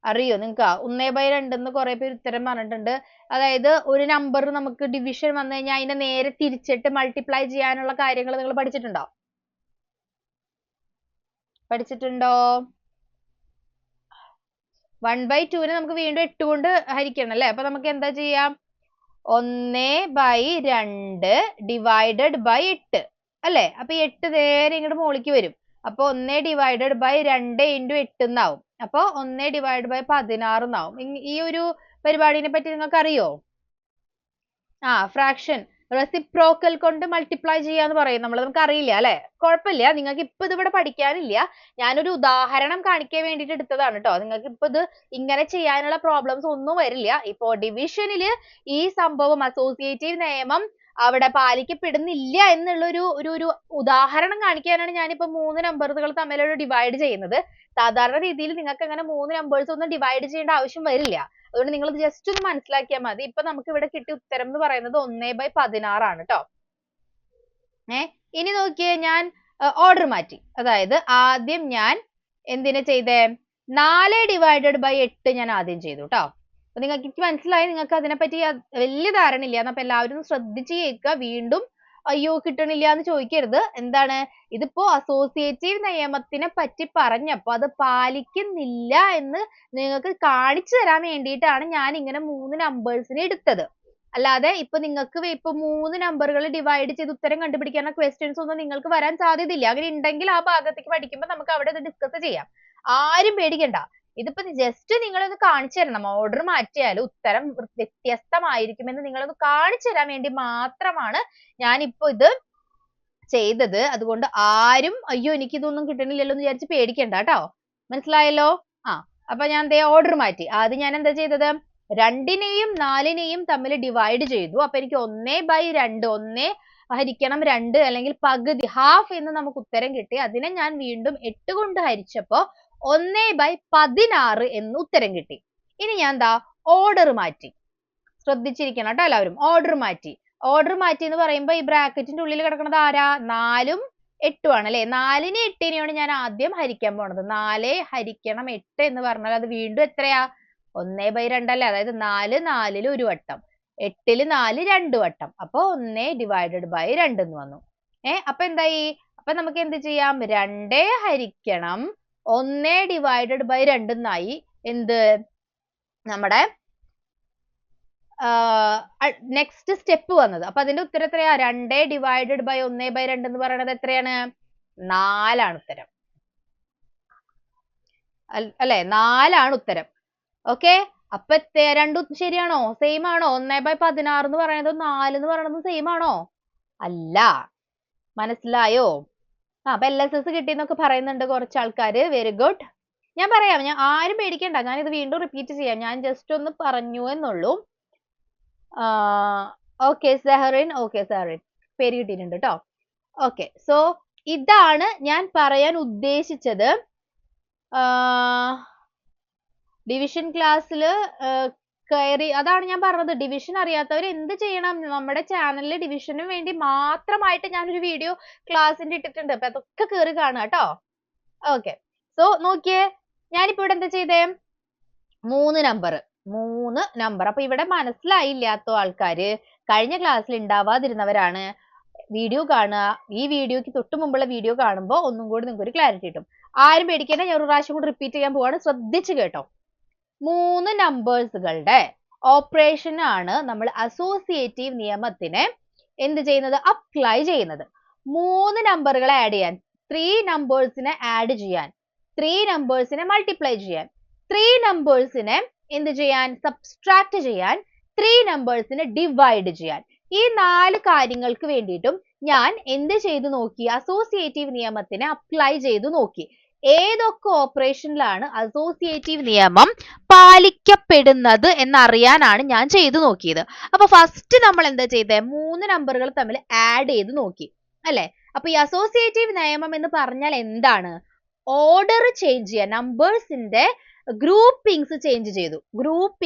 നിങ്ങൾക്ക് 1/2 എന്ന് കുറെ പേര് ഉത്തരം പറഞ്ഞിട്ടുണ്ട്. അതായത് ഒരു നമ്പർ നമുക്ക് ഡിവിഷൻ വന്നു കഴിഞ്ഞാൽ അതിനെ നേരെ തിരിച്ചിട്ട് മൾട്ടിപ്ലൈ ചെയ്യാനുള്ള കാര്യങ്ങൾ നിങ്ങൾ പഠിച്ചിട്ടുണ്ടോ? പഠിച്ചിട്ടുണ്ടോ? 1/2 നമുക്ക് വീണ്ടും 8 കൊണ്ട് ഹരിക്കണം അല്ലേ? അപ്പൊ നമുക്ക് എന്താ ചെയ്യാം? 1/2 ഡിവൈഡഡ് ബൈ 8 അല്ലേ? അപ്പൊ 8 നേരെ ഇങ്ങോട്ട് മുകളിലേക്ക് വരും. അപ്പൊ 1 ഡിവൈഡഡ് ബൈ 2 ഇൻറ്റു 8 എന്നാവും. അപ്പൊ 1 ഡിവൈഡ് ബൈ 16 എന്നാവും. ഈ ഒരു പരിപാടിനെ പറ്റി നിങ്ങൾക്ക് അറിയോ? ഫ്രാക്ഷൻ റെസിപ്രോക്കൽ കൊണ്ട് മൾട്ടിപ്ലൈ ചെയ്യാന്ന് പറയും നമ്മൾ. നമുക്ക് അറിയില്ല അല്ലെ? കുഴപ്പമില്ല, നിങ്ങൾക്ക് ഇപ്പൊ ഇത് ഇവിടെ പഠിക്കാനില്ല. ഞാനൊരു ഉദാഹരണം കാണിക്കാൻ വേണ്ടിയിട്ട് എടുത്തതാണ് കേട്ടോ. നിങ്ങൾക്ക് ഇപ്പൊ ഇത് ഇങ്ങനെ ചെയ്യാനുള്ള പ്രോബ്ലംസ് ഒന്നും വരില്ല. ഇപ്പോ ഡിവിഷനില് ഈ സംഭവം അസോസിയേറ്റീവ് നിയമം അവിടെ പാലിക്കപ്പെടുന്നില്ല എന്നുള്ള ഒരു ഉദാഹരണം കാണിക്കാനാണ് ഞാനിപ്പോ 3 നമ്പറുകൾ തമ്മിലൊരു ഡിവൈഡ് ചെയ്യുന്നത്. സാധാരണ രീതിയിൽ നിങ്ങൾക്ക് അങ്ങനെ 3 നമ്പേഴ്സ് ഒന്നും ഡിവൈഡ് ചെയ്യേണ്ട ആവശ്യം വരില്ല. അതുകൊണ്ട് നിങ്ങൾ ജസ്റ്റ് ഒന്ന് മനസ്സിലാക്കിയാൽ മതി. ഇപ്പൊ നമുക്ക് ഇവിടെ കിട്ടിയ ഉത്തരം എന്ന് പറയുന്നത് 1/16 ആണ് കേട്ടോ. ഇനി നോക്കിയേ, ഞാൻ ഓർഡർ മാറ്റി. അതായത് ആദ്യം ഞാൻ എന്തിനെ ചെയ്തേ? 4 ഡിവൈഡഡ് ബൈ 8 ഞാൻ ആദ്യം ചെയ്തു കേട്ടോ. അപ്പൊ നിങ്ങൾക്ക് മനസ്സിലായി, നിങ്ങൾക്ക് അതിനെപ്പറ്റി വലിയ ധാരണ ഇല്ല. അപ്പൊ എല്ലാവരും ശ്രദ്ധിച്ച് കേൾക്കുക. വീണ്ടും അയ്യോ കിട്ടണില്ല എന്ന് ചോദിക്കരുത്. എന്താണ് ഇതിപ്പോ അസോസിയേറ്റീവ് നിയമത്തിനെ പറ്റി പറഞ്ഞപ്പോ അത് പാലിക്കുന്നില്ല എന്ന് നിങ്ങൾക്ക് കാണിച്ചു തരാൻ വേണ്ടിയിട്ടാണ് ഞാൻ ഇങ്ങനെ 3 നമ്പേഴ്സിനെ എടുത്തത്. അല്ലാതെ ഇപ്പൊ നിങ്ങൾക്ക് ഇപ്പൊ 3 നമ്പറുകൾ ഡിവൈഡ് ചെയ്ത് ഉത്തരം കണ്ടുപിടിക്കാനുള്ള ക്വസ്റ്റ്യൻസ് ഒന്നും നിങ്ങൾക്ക് വരാൻ സാധ്യതയില്ല. അങ്ങനെ ഉണ്ടെങ്കിൽ ആ ഭാഗത്തേക്ക് പഠിക്കുമ്പോൾ നമുക്ക് അവിടെ ഇത് ഡിസ്കസ് ചെയ്യാം. ആരും പേടിക്കണ്ട. ഇതിപ്പോ ജസ്റ്റ് നിങ്ങളൊന്ന് കാണിച്ചു തരണം. ഓർഡർ മാറ്റിയാലും ഉത്തരം വ്യത്യസ്തമായിരിക്കുമെന്ന് നിങ്ങളൊന്ന് കാണിച്ചു തരാൻ വേണ്ടി മാത്രമാണ് ഞാനിപ്പോ ഇത് ചെയ്തത്. അതുകൊണ്ട് ആരും അയ്യോ എനിക്ക് ഇതൊന്നും കിട്ടണില്ലല്ലോ എന്ന് വിചാരിച്ച് പേടിക്കണ്ട കേട്ടോ. മനസ്സിലായല്ലോ? അപ്പൊ ഞാൻ ഓർഡർ മാറ്റി. ആദ്യം ഞാൻ എന്താ ചെയ്തത്? 2നെയും 4നെയും തമ്മിൽ ഡിവൈഡ് ചെയ്തു. അപ്പൊ എനിക്ക് 1/2 1 ഹരിക്കണം 2 അല്ലെങ്കിൽ പകുതി ഹാഫ് എന്ന് നമുക്ക് ഉത്തരം കിട്ടി. അതിനെ ഞാൻ വീണ്ടും 8 കൊണ്ട് ഹരിച്ചപ്പോ 1/16 എന്ന് ഉത്തരം കിട്ടി. ഇനി ഞാൻ ഓർഡർ മാറ്റി. ശ്രദ്ധിച്ചിരിക്കണം കേട്ടോ എല്ലാവരും. ഓർഡർ മാറ്റി എന്ന് പറയുമ്പോ ഈ ബ്രാക്കറ്റിന്റെ ഉള്ളിൽ കിടക്കുന്നത് ആരാ? 4ഉം 8ഉം ആണ് അല്ലെ? 4നെ 8നെയാണ് ഞാൻ ആദ്യം ഹരിക്കാൻ പോണത്. 4 ഹരിക്കണം 8 എന്ന് പറഞ്ഞാൽ അത് വീണ്ടും എത്രയാ? 1/2 അല്ലേ? അതായത് 4 4ൽ ഒരു വട്ടം, 8ൽ 4 2 വട്ടം. അപ്പൊ 1 ഡിവൈഡഡ് ബൈ 2 എന്ന് വന്നു. അപ്പൊ എന്തായി? അപ്പൊ നമുക്ക് എന്ത് ചെയ്യാം? 2 ഹരിക്കണം 1 ഡിവൈഡഡ് ബൈ 2 എന്നായി. എന്ത്? നമ്മുടെ നെക്സ്റ്റ് സ്റ്റെപ്പ് വന്നത്. അപ്പൊ അതിന്റെ ഉത്തരം എത്രയാ? 2 ഡിവൈഡഡ് ബൈ 1/2 എന്ന് പറയുന്നത് എത്രയാണ്? 4 ആണ് ഉത്തരം. അല്ലെ? 4 ഉത്തരം. ഓക്കെ, അപ്പൊ രണ്ടും ശരിയാണോ? സെയിം ആണോ? 1/16 എന്ന് പറയുന്നത് 4 എന്ന് പറയുന്നത് സെയിം ആണോ? അല്ല. മനസ്സിലായോ? അപ്പൊ LSS കിട്ടിയെന്നൊക്കെ പറയുന്നുണ്ട് കുറച്ച് ആൾക്കാര്. Very good. ഞാൻ പറയാം, ഞാൻ ആരും പേടിക്കണ്ട, ഞാൻ ഇത് വീണ്ടും റിപ്പീറ്റ് ചെയ്യാം. ഞാൻ ജസ്റ്റ് ഒന്ന് പറഞ്ഞു എന്നുള്ളൂ. ഓക്കെ സെഹറിൻ, പേര് കിട്ടിയിട്ടുണ്ട് കേട്ടോ. ഓക്കെ, സോ ഇതാണ് ഞാൻ പറയാൻ ഉദ്ദേശിച്ചത്. ഡിവിഷൻ ക്ലാസ്സിൽ കയറി, അതാണ് ഞാൻ പറഞ്ഞത്. ഡിവിഷൻ അറിയാത്തവർ എന്ത് ചെയ്യണം? നമ്മുടെ ചാനലിൽ ഡിവിഷന് വേണ്ടി മാത്രമായിട്ട് ഞാനൊരു വീഡിയോ ക്ലാസ്സിന്റെ ഇട്ടിട്ടുണ്ട്. അപ്പൊ അതൊക്കെ കയറി കാണുക കേട്ടോ. ഓക്കെ, സോ നോക്കിയേ, ഞാനിപ്പോ ഇവിടെ എന്താ ചെയ്തേ? 3 നമ്പർ. അപ്പൊ ഇവിടെ മനസ്സിലായില്ലാത്ത ആൾക്കാര് കഴിഞ്ഞ ക്ലാസ്സിൽ ഉണ്ടാവാതിരുന്നവരാണ്. വീഡിയോ കാണുക. ഈ വീഡിയോക്ക് തൊട്ട് മുമ്പുള്ള വീഡിയോ കാണുമ്പോൾ ഒന്നും കൂടി നിങ്ങൾക്ക് ഒരു ക്ലാരിറ്റി കിട്ടും. ആരും പേടിക്കേണ്ട, ഞാൻ ഒരു പ്രാവശ്യം കൂടി റിപ്പീറ്റ് ചെയ്യാൻ പോവാണ്. ശ്രദ്ധിച്ച് കേട്ടോ. 3 നമ്പേഴ്സുകളുടെ ഓപ്പറേഷൻ ആണ് നമ്മൾ അസോസിയേറ്റീവ് നിയമത്തിനെ എന്ത് ചെയ്യുന്നത്? അപ്ലൈ ചെയ്യുന്നത്. 3 നമ്പറുകളെ ആഡ് ചെയ്യാൻ, 3 നമ്പേഴ്സിനെ ആഡ് ചെയ്യാൻ, 3 നമ്പേഴ്സിനെ മൾട്ടിപ്ലൈ ചെയ്യാൻ, 3 നമ്പേഴ്സിനെ എന്ത് ചെയ്യാൻ? സബ്സ്ട്രാക്ട് ചെയ്യാൻ, 3 നമ്പേഴ്സിനെ ഡിവൈഡ് ചെയ്യാൻ. ഈ 4 കാര്യങ്ങൾക്ക് വേണ്ടിയിട്ടും ഞാൻ എന്ത് ചെയ്തു നോക്കി? അസോസിയേറ്റീവ് നിയമത്തിനെ അപ്ലൈ ചെയ്തു നോക്കി. ഏതൊക്കെ ഓപ്പറേഷനിലാണ് അസോസിയേറ്റീവ് നിയമം പാലിക്കപ്പെടുന്നത് എന്നറിയാനാണ് ഞാൻ ചെയ്തു നോക്കിയത്. അപ്പൊ ഫസ്റ്റ് നമ്മൾ എന്താ ചെയ്തേ? 3 നമ്പറുകൾ തമ്മിൽ ആഡ് ചെയ്ത് നോക്കി, അല്ലെ? അപ്പൊ ഈ അസോസിയേറ്റീവ് നിയമം എന്ന് പറഞ്ഞാൽ എന്താണ്? ഓർഡർ ചേഞ്ച് ചെയ്യുക, നമ്പേഴ്സിന്റെ ഗ്രൂപ്പിംഗ്സ് ചേഞ്ച് ചെയ്തു.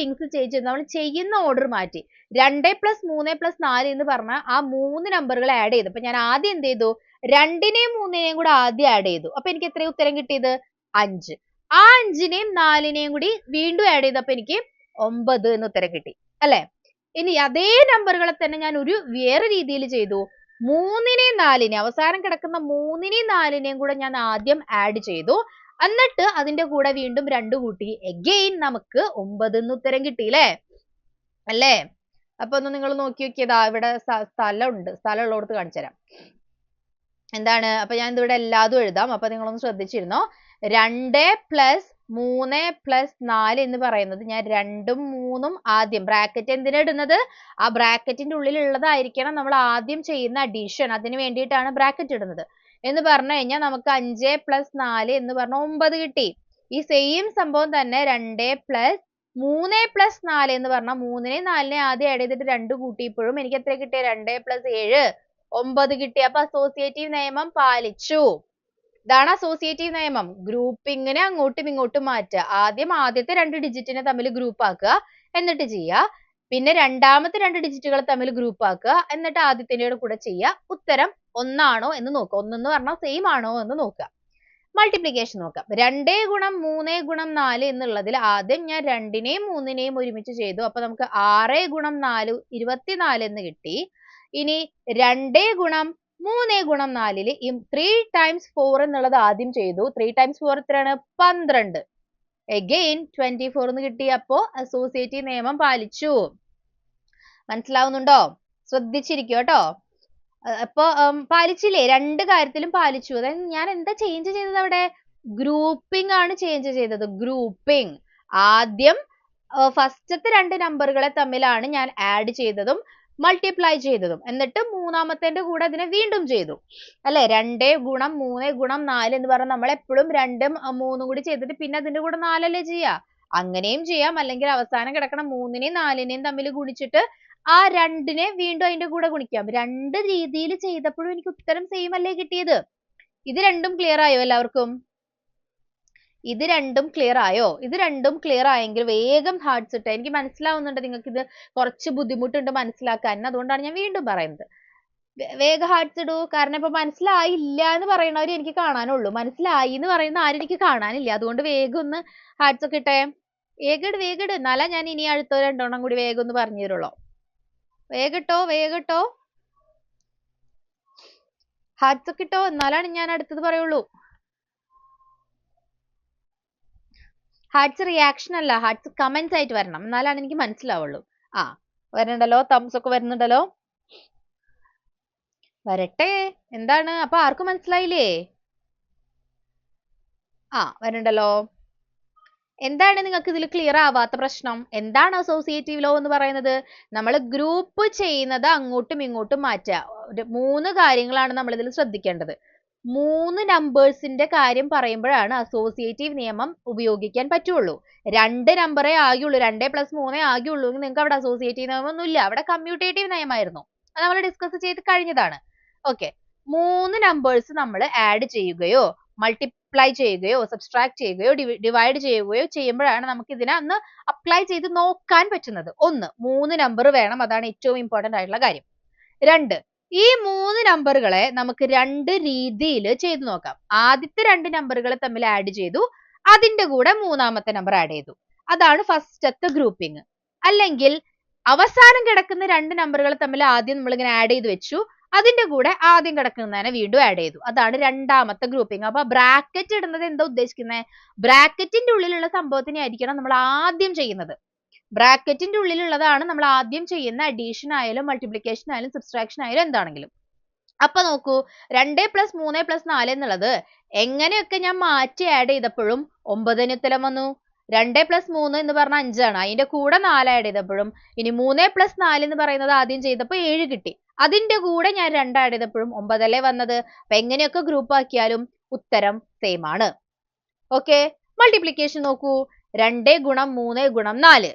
നമ്മൾ ചെയ്യുന്ന ഓർഡർ മാറ്റി. 2 + 3 + 4 എന്ന് പറഞ്ഞാൽ ആ 3 നമ്പറുകൾ ആഡ് ചെയ്തു. അപ്പൊ ഞാൻ ആദ്യം എന്ത് ചെയ്തു? 2നെയും 3നെയും കൂടെ ആദ്യം ആഡ് ചെയ്തു. അപ്പൊ എനിക്ക് എത്ര ഉത്തരം കിട്ടിയത്? 5. ആ 5നെയും 4നെയും കൂടി വീണ്ടും ആഡ് ചെയ്തപ്പോ എനിക്ക് 9 എന്ന് ഉത്തരം കിട്ടി, അല്ലെ? ഇനി അതേ നമ്പറുകളെ തന്നെ ഞാൻ ഒരു വേറെ രീതിയിൽ ചെയ്തു. 3നെയും 4നെയും, അവസാനം കിടക്കുന്ന 3നെയും 4നെയും കൂടെ ഞാൻ ആദ്യം ആഡ് ചെയ്തു. എന്നിട്ട് അതിന്റെ കൂടെ വീണ്ടും 2 കൂട്ടി. എഗെയിൻ നമുക്ക് 9 എന്ന് ഉത്തരം കിട്ടിയില്ലേ? അല്ലേ? അപ്പൊ ഒന്ന് നിങ്ങൾ നോക്കി നോക്കിയതാ, ഇവിടെ സ്ഥലമുള്ളടത്ത് കാണിച്ചു തരാം. എന്താണ്? അപ്പൊ ഞാൻ ഇവിടെ എല്ലാതും എഴുതാം. അപ്പൊ നിങ്ങളൊന്ന് ശ്രദ്ധിച്ചിരുന്നോ? 2 + 3 + 4 എന്ന് പറയുന്നത് ഞാൻ 2ഉം 3ഉം ആദ്യം ബ്രാക്കറ്റ് എന്തിനാ ഇടുന്നത്? ആ ബ്രാക്കറ്റിന്റെ ഉള്ളിൽ ഉള്ളതായിരിക്കണം നമ്മൾ ആദ്യം ചെയ്യുന്ന അഡീഷൻ. അതിന് വേണ്ടിയിട്ടാണ് ബ്രാക്കറ്റ് ഇടുന്നത്. എന്ന് പറഞ്ഞു കഴിഞ്ഞാൽ നമുക്ക് 5 + 4 എന്ന് പറഞ്ഞാൽ 9 കിട്ടി. ഈ സെയിം സംഭവം തന്നെ 2 + 3 + 4 എന്ന് പറഞ്ഞാൽ 3നെയും 4നെയും ആദ്യം ആഡ് ചെയ്തിട്ട് 2 കൂട്ടിയപ്പോഴും എനിക്ക് എത്ര കിട്ടിയ? 2 + 7 9 കിട്ടി. അപ്പൊ അസോസിയേറ്റീവ് നിയമം പാലിച്ചു. ഇതാണ് അസോസിയേറ്റീവ് നിയമം. ഗ്രൂപ്പിങ്ങിനെ അങ്ങോട്ടും ഇങ്ങോട്ടും മാറ്റുക. ആദ്യം ആദ്യത്തെ 2 ഡിജിറ്റിനെ തമ്മിൽ ഗ്രൂപ്പ് ആക്കുക, എന്നിട്ട് ചെയ്യുക. പിന്നെ രണ്ടാമത്തെ 2 ഡിജിറ്റുകൾ തമ്മിൽ ഗ്രൂപ്പ് ആക്കുക, എന്നിട്ട് ആദ്യത്തിൻ്റെ കൂടെ ചെയ്യുക. ഉത്തരം ഒന്നാണോ എന്ന് നോക്കുക. 1 എന്ന് പറഞ്ഞാൽ സെയിം ആണോ എന്ന് നോക്കുക. മൾട്ടിപ്ലിക്കേഷൻ നോക്കാം. 2 × 3 × 4 എന്നുള്ളതിൽ ആദ്യം ഞാൻ 2നെയും 3നെയും ഒരുമിച്ച് ചെയ്തു. അപ്പൊ നമുക്ക് 6 × 4 24 എന്ന് കിട്ടി. ഇനി 2 × 3 × 4 ഈ 3 × 4 എന്നുള്ളത് ആദ്യം ചെയ്തു. 3 × 4 എത്രയാണ്? 12. എഗെയിൻ 24 എന്ന് കിട്ടി. അപ്പോ അസോസിയേറ്റീവ് നിയമം പാലിച്ചു. മനസ്സിലാവുന്നുണ്ടോ? ശ്രദ്ധിച്ചിരിക്കുക കേട്ടോ. അപ്പൊ പാലിച്ചില്ലേ? 2 കാര്യത്തിലും പാലിച്ചു. അതായത് ഞാൻ എന്താ ചേഞ്ച് ചെയ്തത്? അവിടെ ഗ്രൂപ്പിംഗ് ആണ് ചേഞ്ച് ചെയ്തത്. ഗ്രൂപ്പിംഗ്. ആദ്യം ഫസ്റ്റത്തെ 2 നമ്പറുകളെ തമ്മിലാണ് ഞാൻ ആഡ് ചെയ്തതും മൾട്ടിപ്ലൈ ചെയ്തതും. എന്നിട്ട് മൂന്നാമത്തേന്റെ കൂടെ അതിനെ വീണ്ടും ചെയ്തു, അല്ലെ? 2 × 3 × 4 എന്ന് പറഞ്ഞാൽ നമ്മൾ എപ്പോഴും 2ഉം 3ഉം കൂടി ചെയ്തിട്ട് പിന്നെ അതിന്റെ കൂടെ 4 അല്ലേ ചെയ്യുക? അങ്ങനെയും ചെയ്യാം. അല്ലെങ്കിൽ അവസാനം കിടക്കണ 3നെയും 4നെയും തമ്മിൽ ഗുണിച്ചിട്ട് ആ 2നെ വീണ്ടും അതിന്റെ കൂടെ ഗുണിക്കാം. 2 രീതിയിൽ ചെയ്തപ്പോഴും എനിക്ക് ഉത്തരം സെയിം അല്ലേ കിട്ടിയത്? ഇത് രണ്ടും ക്ലിയർ ആയോ എല്ലാവർക്കും? ഇത് രണ്ടും ക്ലിയർ ആയോ? ഇത് രണ്ടും ക്ലിയർ ആയെങ്കിൽ വേഗം ഹാർട്ട്സ് ഇട്ടേ. എനിക്ക് മനസ്സിലാവുന്നുണ്ട് നിങ്ങൾക്ക് ഇത് കുറച്ച് ബുദ്ധിമുട്ടുണ്ട് മനസ്സിലാക്കാൻ. അതുകൊണ്ടാണ് ഞാൻ വീണ്ടും പറയുന്നത്. വേഗം ഹാർട്ട്സ് ഇടൂ. കാരണം ഇപ്പൊ മനസ്സിലായില്ല എന്ന് പറയുന്നവർ എനിക്ക് കാണാനുള്ളൂ. മനസ്സിലായി എന്ന് പറയുന്ന ആരും എനിക്ക് കാണാനില്ല. അതുകൊണ്ട് വേഗം ഒന്ന് ഹാർട്ട്സ് ഒക്കെ ഇട്ടേ. വേഗം ഇട്. എന്നാലാ ഞാൻ ഇനി അടുത്ത 2 എണ്ണം കൂടി വേഗം ഒന്ന് പറഞ്ഞു തരുള്ളൂ. വേഗം ഇട്ടോ. ഹാർട്ട്സ് ഒക്കെ ഇട്ടോ, എന്നാലാണ് ഞാൻ അടുത്തത് പറയുള്ളൂ. ഹാർട്ട്സ് റിയാക്ഷൻ അല്ല, ഹാർട്ട്സ് കമന്റ്സ് ആയിട്ട് വരണം. എന്നാലാണ് എനിക്ക് മനസ്സിലാവുള്ളൂ. വരുന്നുണ്ടല്ലോ, തംസ് ഒക്കെ വരുന്നുണ്ടല്ലോ. വരട്ടെ. എന്താണ്? അപ്പൊ ആർക്കും മനസ്സിലായില്ലേ? വരുന്നുണ്ടല്ലോ. എന്താണ് നിങ്ങൾക്ക് ഇതിൽ ക്ലിയർ ആവാത്ത പ്രശ്നം? എന്താണ് അസോസിയേറ്റീവ് ലോ എന്ന് പറയുന്നത്? നമ്മൾ ഗ്രൂപ്പ് ചെയ്യുന്നത് അങ്ങോട്ടും ഇങ്ങോട്ടും മാറ്റുക. 3 കാര്യങ്ങളാണ് നമ്മൾ ഇതിൽ ശ്രദ്ധിക്കേണ്ടത്. 3 നമ്പേഴ്സിന്റെ കാര്യം പറയുമ്പോഴാണ് അസോസിയേറ്റീവ് നിയമം ഉപയോഗിക്കാൻ പറ്റുള്ളൂ. 2 നമ്പറേ ആകുള്ളൂ, 2 + 3 ആകുള്ളൂ എങ്കിൽ നിങ്ങൾക്ക് അവിടെ അസോസിയേറ്റീവ് നിയമം ഒന്നുമില്ല, അവിടെ കമ്മ്യൂട്ടേറ്റീവ് നിയമമായിരുന്നു. അത് നമ്മൾ ഡിസ്കസ് ചെയ്ത് കഴിഞ്ഞതാണ്. ഓക്കെ, 3 നമ്പേഴ്സ് നമ്മൾ ആഡ് ചെയ്യുകയോ മൾട്ടിപ്ലൈ ചെയ്യുകയോ സബ്സ്ട്രാക്ട് ചെയ്യുകയോ ഡിവൈഡ് ചെയ്യുകയോ ചെയ്യുമ്പോഴാണ് നമുക്ക് ഇതിനെ ഒന്ന് അപ്ലൈ ചെയ്ത് നോക്കാൻ പറ്റുന്നത്. 3 നമ്പർ വേണം, അതാണ് ഏറ്റവും ഇമ്പോർട്ടന്റ് ആയിട്ടുള്ള കാര്യം. 2, ഈ 3 നമ്പറുകളെ നമുക്ക് 2 രീതിയിൽ ചെയ്തു നോക്കാം. ആദ്യത്തെ 2 നമ്പറുകൾ തമ്മിൽ ആഡ് ചെയ്തു, അതിന്റെ കൂടെ മൂന്നാമത്തെ നമ്പർ ആഡ് ചെയ്തു. അതാണ് ഫസ്റ്റത്തെ ഗ്രൂപ്പിംഗ്. അല്ലെങ്കിൽ അവസാനം കിടക്കുന്ന 2 നമ്പറുകൾ തമ്മിൽ ആദ്യം നമ്മൾ ഇങ്ങനെ ആഡ് ചെയ്ത് വെച്ചു, അതിന്റെ കൂടെ ആദ്യം കിടക്കുന്നതിനെ വീണ്ടും ആഡ് ചെയ്തു. അതാണ് രണ്ടാമത്തെ ഗ്രൂപ്പിംഗ്. അപ്പൊ ബ്രാക്കറ്റ് ഇടുന്നത് എന്താ ഉദ്ദേശിക്കുന്നത്? ബ്രാക്കറ്റിന്റെ ഉള്ളിലുള്ള സംഭവത്തിനെ ആയിരിക്കണം നമ്മൾ ആദ്യം ചെയ്യുന്നത്. ബ്രാക്കറ്റിന്റെ ഉള്ളിലുള്ളതാണ് നമ്മൾ ആദ്യം ചെയ്യുന്ന അഡീഷൻ ആയാലും മൾട്ടിപ്ലിക്കേഷൻ ആയാലും സബ്സ്ട്രാക്ഷൻ ആയാലും എന്താണെങ്കിലും. അപ്പൊ നോക്കൂ, 2 + 3 + 4 എന്നുള്ളത് എങ്ങനെയൊക്കെ ഞാൻ മാറ്റി ആഡ് ചെയ്തപ്പോഴും 9 ഉത്തരം വന്നു. 2 + 3 എന്ന് പറഞ്ഞാൽ 5 ആണ്, അതിന്റെ കൂടെ 4 ആഡ് ചെയ്തപ്പോഴും. ഇനി 3 + 4 എന്ന് പറയുന്നത് ആദ്യം ചെയ്തപ്പോൾ 7 കിട്ടി, അതിന്റെ കൂടെ ഞാൻ 2 ആഡ് ചെയ്തപ്പോഴും 9 അല്ലേ വന്നത്. അപ്പൊ എങ്ങനെയൊക്കെ ഗ്രൂപ്പ് ആക്കിയാലും ഉത്തരം സെയിം ആണ്. ഓക്കെ, മൾട്ടിപ്ലിക്കേഷൻ നോക്കൂ, 2 × 3 × 4.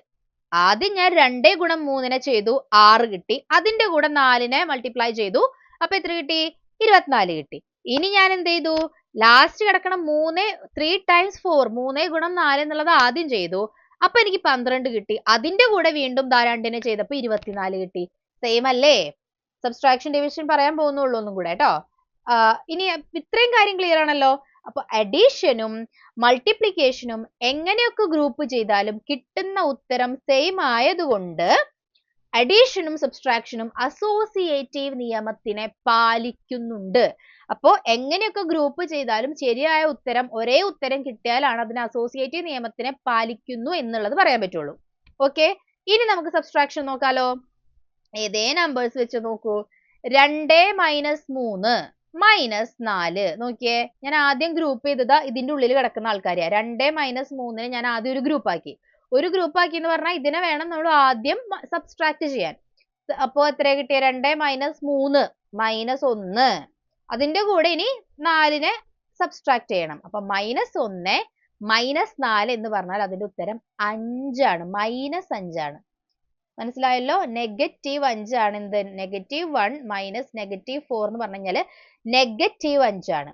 ആദ്യം ഞാൻ 2 × 3 ചെയ്തു, 6 കിട്ടി, അതിന്റെ കൂടെ 4 മൾട്ടിപ്ലൈ ചെയ്തു, അപ്പൊ എത്ര കിട്ടി? 24 കിട്ടി. ഇനി ഞാൻ എന്ത് ചെയ്തു? ലാസ്റ്റ് കിടക്കണ 3 × 4 × 4 എന്നുള്ളത് ആദ്യം ചെയ്തു, അപ്പൊ എനിക്ക് 12 കിട്ടി, അതിന്റെ കൂടെ വീണ്ടും 2 ചെയ്തപ്പോ 24 കിട്ടി. സെയിം അല്ലേ? സബ്സ്ട്രാക്ഷൻ ഡിവിഷൻ പറയാൻ പോകുന്നുള്ളൂ ഒന്നും കൂടെ കേട്ടോ. ഇനി ഇത്രയും കാര്യം ക്ലിയർ ആണല്ലോ. അപ്പൊ അഡീഷനും മൾട്ടിപ്ലിക്കേഷനും എങ്ങനെയൊക്കെ ഗ്രൂപ്പ് ചെയ്താലും കിട്ടുന്ന ഉത്തരം സെയിം ആയതുകൊണ്ട് അഡീഷനും സബ്സ്ട്രാക്ഷനും അസോസിയേറ്റീവ് നിയമത്തിനെ പാലിക്കുന്നുണ്ട്. അപ്പോ എങ്ങനെയൊക്കെ ഗ്രൂപ്പ് ചെയ്താലും ശരിയായ ഉത്തരം ഒരേ ഉത്തരം കിട്ടിയാലാണ് അതിന് അസോസിയേറ്റീവ് നിയമത്തിനെ പാലിക്കുന്നു എന്നുള്ളത് പറയാൻ പറ്റുള്ളൂ. ഓക്കെ, ഇനി നമുക്ക് സബ്സ്ട്രാക്ഷൻ നോക്കാലോ. ഏതേ നമ്പേഴ്സ് വെച്ച് നോക്കൂ. 2 - 3 - 4. നോക്കിയേ, ഞാൻ ആദ്യം ഗ്രൂപ്പ് ചെയ്തത് ഇതിന്റെ ഉള്ളിൽ കിടക്കുന്ന ആൾക്കാരെയാ. 2 - 3 ഞാൻ ആദ്യം ഒരു ഗ്രൂപ്പ് ആക്കി. ഒരു ഗ്രൂപ്പ് ആക്കി എന്ന് പറഞ്ഞാൽ ഇതിനെ വേണം നമ്മൾ ആദ്യം സബ്സ്ട്രാക്ട് ചെയ്യാൻ. അപ്പോ എത്ര കിട്ടിയ? 2 - 3 -1. അതിന്റെ കൂടെ ഇനി 4 സബ്സ്ട്രാക്ട് ചെയ്യണം. അപ്പൊ -1 - 4 എന്ന് പറഞ്ഞാൽ അതിന്റെ ഉത്തരം 5 ആണ്, -5 ആണ്. മനസ്സിലായല്ലോ? -5 ആണ്. എന്ത്? -1 - -4 എന്ന് പറഞ്ഞു കഴിഞ്ഞാല് -5 ആണ്.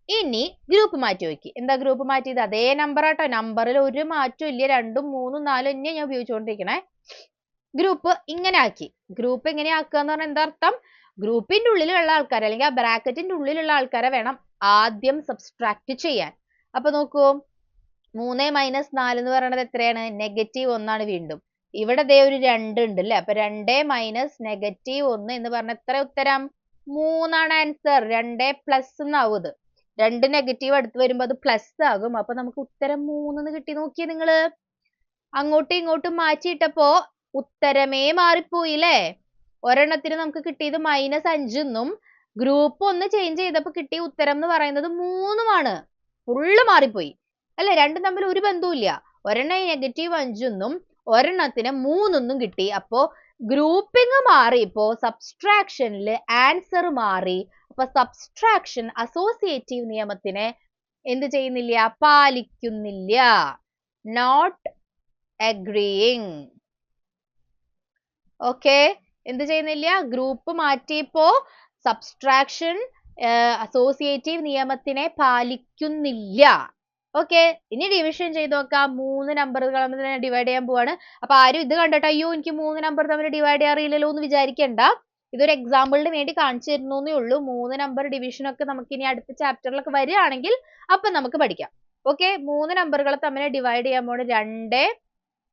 ഇനി ഗ്രൂപ്പ് മാറ്റി നോക്കി. എന്താ ഗ്രൂപ്പ് മാറ്റിയത്? അതേ നമ്പർ ആട്ടോ, നമ്പറിൽ ഒരു മാറ്റവും ഇല്ല, 2, 3, 4 തന്നെ ഞാൻ ഉപയോഗിച്ചുകൊണ്ടിരിക്കണേ. ഗ്രൂപ്പ് ഇങ്ങനെ ആക്കി. ഗ്രൂപ്പ് ഇങ്ങനെ ആക്കുക എന്ന് പറഞ്ഞാൽ എന്താ അർത്ഥം? ഗ്രൂപ്പിന്റെ ഉള്ളിലുള്ള ആൾക്കാരെ അല്ലെങ്കിൽ ആ ബ്രാക്കറ്റിന്റെ ഉള്ളിലുള്ള ആൾക്കാരെ വേണം ആദ്യം സബ്സ്ട്രാക്ട് ചെയ്യാൻ. അപ്പൊ നോക്കൂ, 3 - 4 എന്ന് പറയുന്നത് എത്രയാണ്? -1 ആണ്. വീണ്ടും ഇവിടെ ദേ ഒരു 2 ഉണ്ട് അല്ലേ? അപ്പൊ 2 - -1 എന്ന് പറഞ്ഞ എത്ര ഉത്തരം? 3 ആണ് ആൻസർ. 2 പ്ലസ് എന്നാവും ഇത്. 2 നെഗറ്റീവ് അടുത്ത് വരുമ്പോ അത് പ്ലസ് ആകും. അപ്പൊ നമുക്ക് ഉത്തരം 3 എന്ന് കിട്ടി. നോക്കിയേ നിങ്ങള്, അങ്ങോട്ടും ഇങ്ങോട്ടും മാറ്റിയിട്ടപ്പോ ഉത്തരമേ മാറിപ്പോയി അല്ലേ? ഒരെണ്ണത്തിന് നമുക്ക് കിട്ടിയത് -5 എന്നും ഗ്രൂപ്പ് ഒന്ന് ചേഞ്ച് ചെയ്തപ്പോ കിട്ടിയ ഉത്തരം എന്ന് പറയുന്നത് 3 ആണ്. ഫുള്ള് മാറിപ്പോയി അല്ലെ? രണ്ടും തമ്മിൽ ഒരു ബന്ധവും ഇല്ല. ഒരെണ്ണം -5 എന്നും ഒരെണ്ണത്തിന് 3 എന്നും കിട്ടി. അപ്പോ ഗ്രൂപ്പിംഗ് മാറിയപ്പോ സബ്സ്ട്രാക്ഷനിൽ ആൻസർ മാറി. അപ്പൊ സബ്സ്ട്രാക്ഷൻ അസോസിയേറ്റീവ് നിയമത്തിനെ എന്ത് ചെയ്യുന്നില്ല? പാലിക്കുന്നില്ല. നോട്ട് അഗ്രീയിങ്. ഓക്കെ, എന്ത് ചെയ്യുന്നില്ല? ഗ്രൂപ്പ് മാറ്റിയപ്പോ സബ്സ്ട്രാക്ഷൻ അസോസിയേറ്റീവ് നിയമത്തിനെ പാലിക്കുന്നില്ല. ഓക്കെ, ഇനി ഡിവിഷൻ ചെയ്ത് നോക്കാം. 3 നമ്പറുകൾ ഡിവൈഡ് ചെയ്യാൻ പോവാണ്. അപ്പൊ ആരും ഇത് കണ്ടിട്ട് അയ്യോ എനിക്ക് 3 നമ്പർ തമ്മിൽ ഡിവൈഡ് ചെയ്യാറില്ലല്ലോ എന്ന് വിചാരിക്കണ്ട. ഇതൊരു എക്സാമ്പിളിന് വേണ്ടി കാണിച്ചു തരുന്നേ ഉള്ളൂ. 3 നമ്പർ ഡിവിഷൻ ഒക്കെ നമുക്ക് ഇനി അടുത്ത ചാപ്റ്ററിലൊക്കെ വരികയാണെങ്കിൽ അപ്പൊ നമുക്ക് പഠിക്കാം. ഓക്കെ, 3 നമ്പറുകൾ തമ്മിൽ ഡിവൈഡ് ചെയ്യാൻ പോണ്. 2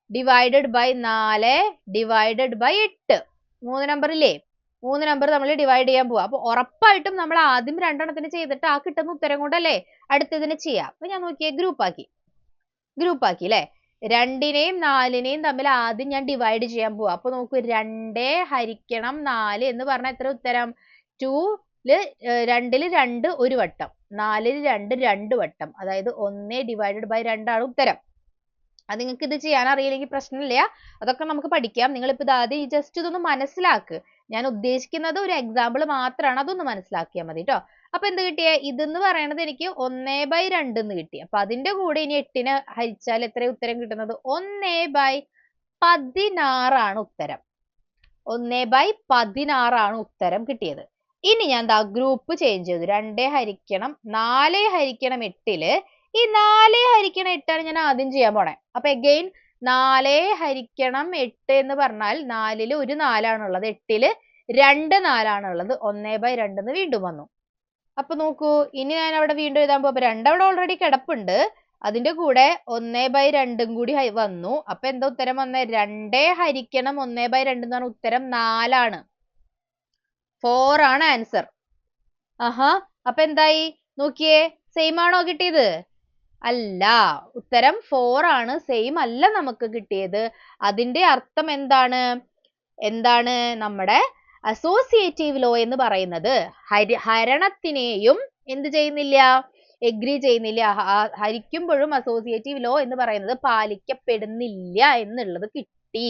divided by 4 divided by 8. 3 number ഇല്ലേ? 3 നമ്പർ നമ്മൾ ഡിവൈഡ് ചെയ്യാൻ പോവാ. അപ്പൊ ഉറപ്പായിട്ടും നമ്മൾ ആദ്യം 2 എണ്ണത്തിന് ചെയ്തിട്ട് ആ കിട്ടുന്ന ഉത്തരം കൊണ്ടല്ലേ അടുത്തതിന് ചെയ്യാം. അപ്പൊ ഞാൻ നോക്കിയേ, ഗ്രൂപ്പ് ആക്കി അല്ലേ? 2നെയും 4നെയും തമ്മിൽ ആദ്യം ഞാൻ ഡിവൈഡ് ചെയ്യാൻ പോവാ. അപ്പൊ നോക്കൂ, 2 ഹരിക്കണം 4 എന്ന് പറഞ്ഞാൽ എത്ര ഉത്തരം? 2ല് 2 ഒരു വട്ടം, 4ല് 2 വട്ടം, അതായത് 1 ഡിവൈഡഡ് ബൈ 2 ആണ് ഉത്തരം. അത് നിങ്ങൾക്ക് ഇത് ചെയ്യാൻ അറിയില്ലെങ്കിൽ പ്രശ്നമില്ല, അതൊക്കെ നമുക്ക് പഠിക്കാം. നിങ്ങളിപ്പോൾ ആദ്യം ജസ്റ്റ് ഇതൊന്ന് മനസ്സിലാക്ക്. ഞാൻ ഉദ്ദേശിക്കുന്നത് ഒരു എക്സാമ്പിൾ മാത്രമാണ്, അതൊന്ന് മനസ്സിലാക്കിയാൽ മതി കേട്ടോ. അപ്പൊ എന്ത് കിട്ടിയേ? ഇതെന്ന് പറയണത് എനിക്ക് 1/2 എന്ന് കിട്ടി. അപ്പൊ അതിന്റെ കൂടെ ഇനി 8നെ ഹരിച്ചാൽ എത്ര ഉത്തരം കിട്ടുന്നത്? 1/16 ആണ് ഉത്തരം. 1/16 ആണ് ഉത്തരം കിട്ടിയത്. ഇനി ഞാൻ ദാ ഗ്രൂപ്പ് ചേഞ്ച് ചെയ്തു. 2 ഹരിക്കണം 4 ഹരിക്കണം 8ല് ഈ 4 ഹരിക്കണം 8 ആണ് ഞാൻ ആദ്യം ചെയ്യാൻ പോണേ. അപ്പൊ അഗെയിൻ 4 ഹരിക്കണം 8 എന്ന് പറഞ്ഞാൽ 4ല് ഒരു 4 ആണുള്ളത്, 8ല് 2 4 ആണുള്ളത്. 1/2 എന്ന് വീണ്ടും വന്നു. അപ്പൊ നോക്കൂ, ഇനി ഞാൻ അവിടെ വീണ്ടും എഴുതാൻ പോകും. 2 അവിടെ ഓൾറെഡി കിടപ്പുണ്ട്, അതിന്റെ കൂടെ 1/2 കൂടി വന്നു. അപ്പൊ എന്താ ഉത്തരം വന്നേ? 2 ഹരിക്കണം 1/2 എന്ന് പറഞ്ഞ ഉത്തരം 4 ആണ്. 4 ആണ് ആൻസർ. ആഹാ, അപ്പൊ എന്തായി നോക്കിയേ? സെയിം ആണോ കിട്ടിയത്? അല്ല, ഉത്തരം 4 ആണ്, സെയിം അല്ല നമുക്ക് കിട്ടിയത്. അതിന്റെ അർത്ഥം എന്താണ്? നമ്മുടെ അസോസിയേറ്റീവ് ലോ എന്ന് പറയുന്നത് ഹരണത്തിനെയും എന്ത് ചെയ്യുന്നില്ല? എഗ്രി ചെയ്യുന്നില്ല. ഹരിക്കുമ്പോഴും അസോസിയേറ്റീവ് ലോ എന്ന് പറയുന്നത് പാലിക്കപ്പെടുന്നില്ല എന്നുള്ളത് കിട്ടി.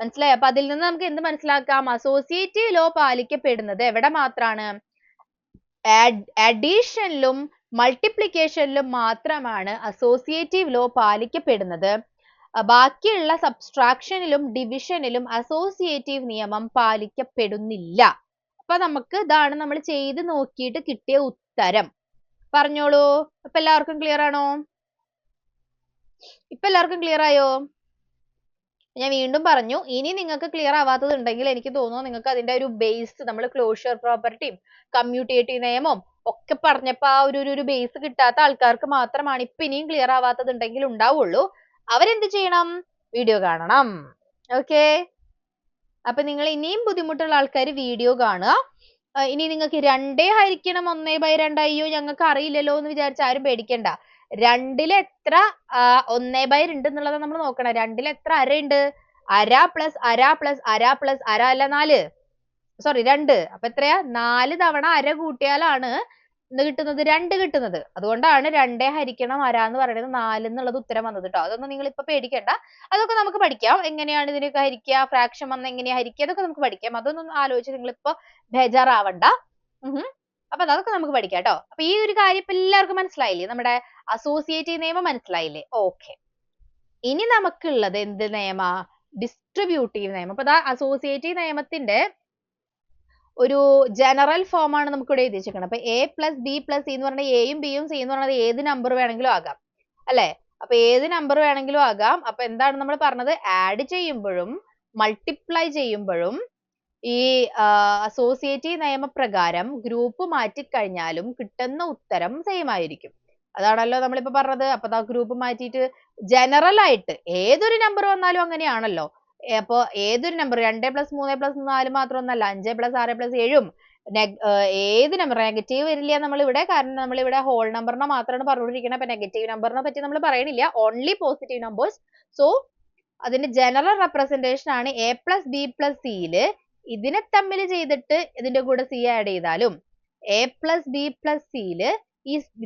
മനസ്സിലായോ? അപ്പൊ അതിൽ നിന്ന് നമുക്ക് എന്ത് മനസ്സിലാക്കാം? അസോസിയേറ്റീവ് ലോ പാലിക്കപ്പെടുന്നത് എവിടെ മാത്രാണ്? അഡീഷനിലും മൾട്ടിപ്ലിക്കേഷനിലും മാത്രമാണ് അസോസിയേറ്റീവ് ലോ പാലിക്കപ്പെടുന്നത്. ബാക്കിയുള്ള സബ്സ്ട്രാക്ഷനിലും ഡിവിഷനിലും അസോസിയേറ്റീവ് നിയമം പാലിക്കപ്പെടുന്നില്ല. അപ്പൊ നമുക്ക് ഇതാണ് നമ്മൾ ചെയ്ത് നോക്കിയിട്ട് കിട്ടിയ ഉത്തരം. പറഞ്ഞോളൂ. അപ്പൊ എല്ലാവർക്കും ക്ലിയർ ആണോ? ഇപ്പൊ എല്ലാവർക്കും ക്ലിയർ ആയോ? ഞാൻ വീണ്ടും പറഞ്ഞു, ഇനി നിങ്ങൾക്ക് ക്ലിയർ ആവാത്തത് ഉണ്ടെങ്കിൽ എനിക്ക് തോന്നുന്നു നിങ്ങൾക്ക് അതിന്റെ ഒരു ബേസ്, നമ്മൾ ക്ലോഷർ പ്രോപ്പർട്ടിയും കമ്മ്യൂട്ടേറ്റീവ് നിയമവും ഒക്കെ പറഞ്ഞപ്പോ ആ ഒരു ബേസ് കിട്ടാത്ത ആൾക്കാർക്ക് മാത്രമാണ് ഇപ്പൊ ഇനിയും ക്ലിയർ ആവാത്തത് ഉണ്ടെങ്കിൽ ഉണ്ടാവുള്ളൂ. അവരെന്ത് ചെയ്യണം? വീഡിയോ കാണണം. ഓക്കെ, അപ്പൊ നിങ്ങൾ ഇനിയും ബുദ്ധിമുട്ടുള്ള ആൾക്കാർ വീഡിയോ കാണുക. ഇനി നിങ്ങൾക്ക് 2 ഹരിക്കണം 1/2 അയ്യോ ഞങ്ങൾക്ക് അറിയില്ലല്ലോ എന്ന് വിചാരിച്ച് ആരും പേടിക്കണ്ട. 2ൽ എത്ര 1/2 എന്നുള്ളത് നമ്മൾ നോക്കണം. 2ൽ എത്ര അരയുണ്ട്? അര പ്ലസ് അര പ്ലസ് അര പ്ലസ് അര അല്ല 4, സോറി 2. അപ്പൊ എത്രയാ? 4 തവണ അര കൂട്ടിയാലാണ് എന്ത് കിട്ടുന്നത്? 2 കിട്ടുന്നത്. അതുകൊണ്ടാണ് 2 ഹരിക്കണം അര എന്ന് പറയുന്നത് 4 എന്നുള്ളത് ഉത്തരം വന്നത് കേട്ടോ. അതൊന്നും നിങ്ങൾ ഇപ്പൊ പേടിക്കണ്ട, അതൊക്കെ നമുക്ക് പഠിക്കാം. എങ്ങനെയാണ് ഇതിനൊക്കെ ഹരിക്കുക, ഫ്രാക്ഷൻ വന്ന് എങ്ങനെയാ ഹരിക്കുക, അതൊക്കെ നമുക്ക് പഠിക്കാം. അതൊന്നും ആലോചിച്ച് നിങ്ങൾ ഇപ്പൊ ബേജാറാവണ്ട. അപ്പൊ അതൊക്കെ നമുക്ക് പഠിക്കാം കേട്ടോ. അപ്പൊ ഈ ഒരു കാര്യം ഇപ്പൊ എല്ലാവർക്കും മനസ്സിലായില്ലേ? നമ്മുടെ അസോസിയേറ്റീവ് നിയമം മനസ്സിലായില്ലേ? ഓക്കെ, ഇനി നമുക്കുള്ളത് എന്ത് നിയമ? ഡിസ്ട്രിബ്യൂട്ടീവ് നിയമം. അപ്പൊ അസോസിയേറ്റീവ് നിയമത്തിന്റെ ഒരു ജനറൽ ഫോം ആണ് നമുക്ക് ഇവിടെ എഴുതി വെച്ചിരിക്കുന്നത്. അപ്പൊ a plus B plus C എന്ന് പറഞ്ഞാൽ എയും ബിയും സി എന്ന് പറഞ്ഞാൽ ഏത് നമ്പർ വേണമെങ്കിലും ആകാം അല്ലെ? അപ്പൊ ഏത് നമ്പർ വേണമെങ്കിലും ആകാം. അപ്പൊ എന്താണ് നമ്മൾ പറഞ്ഞത്? ആഡ് ചെയ്യുമ്പോഴും മൾട്ടിപ്ലൈ ചെയ്യുമ്പോഴും ഈ അസോസിയേറ്റീവ് നിയമപ്രകാരം ഗ്രൂപ്പ് മാറ്റിക്കഴിഞ്ഞാലും കിട്ടുന്ന ഉത്തരം സെയിം ആയിരിക്കും. അതാണല്ലോ നമ്മളിപ്പോ പറഞ്ഞത്. അപ്പൊ ആ ഗ്രൂപ്പ് മാറ്റിയിട്ട് ജനറൽ ആയിട്ട് ഏതൊരു നമ്പർ വന്നാലും അങ്ങനെയാണല്ലോ. അപ്പൊ ഏതൊരു നമ്പർ 2 പ്ലസ് 3 പ്ലസ് 4 മാത്രമൊന്നല്ല, 5 പ്ലസ് 6 പ്ലസ് 7ഉം ഏത് നമ്പർ നെഗറ്റീവ് വരില്ല നമ്മളിവിടെ. കാരണം നമ്മളിവിടെ ഹോൾ നമ്പറിനെ മാത്രമാണ് പറഞ്ഞുകൊണ്ടിരിക്കുന്നത്. അപ്പൊ നെഗറ്റീവ് നമ്പറിനെ പറ്റി നമ്മൾ പറയണില്ല, ഓൺലി പോസിറ്റീവ് നമ്പേഴ്സ്. സോ അതിന്റെ ജനറൽ റെപ്രസെന്റേഷൻ ആണ് a പ്ലസ് ബി പ്ലസ് സിയില് ഇതിനെ തമ്മിൽ ചെയ്തിട്ട് ഇതിന്റെ കൂടെ സി ആഡ് ചെയ്താലും a പ്ലസ് ബി പ്ലസ് സിയില്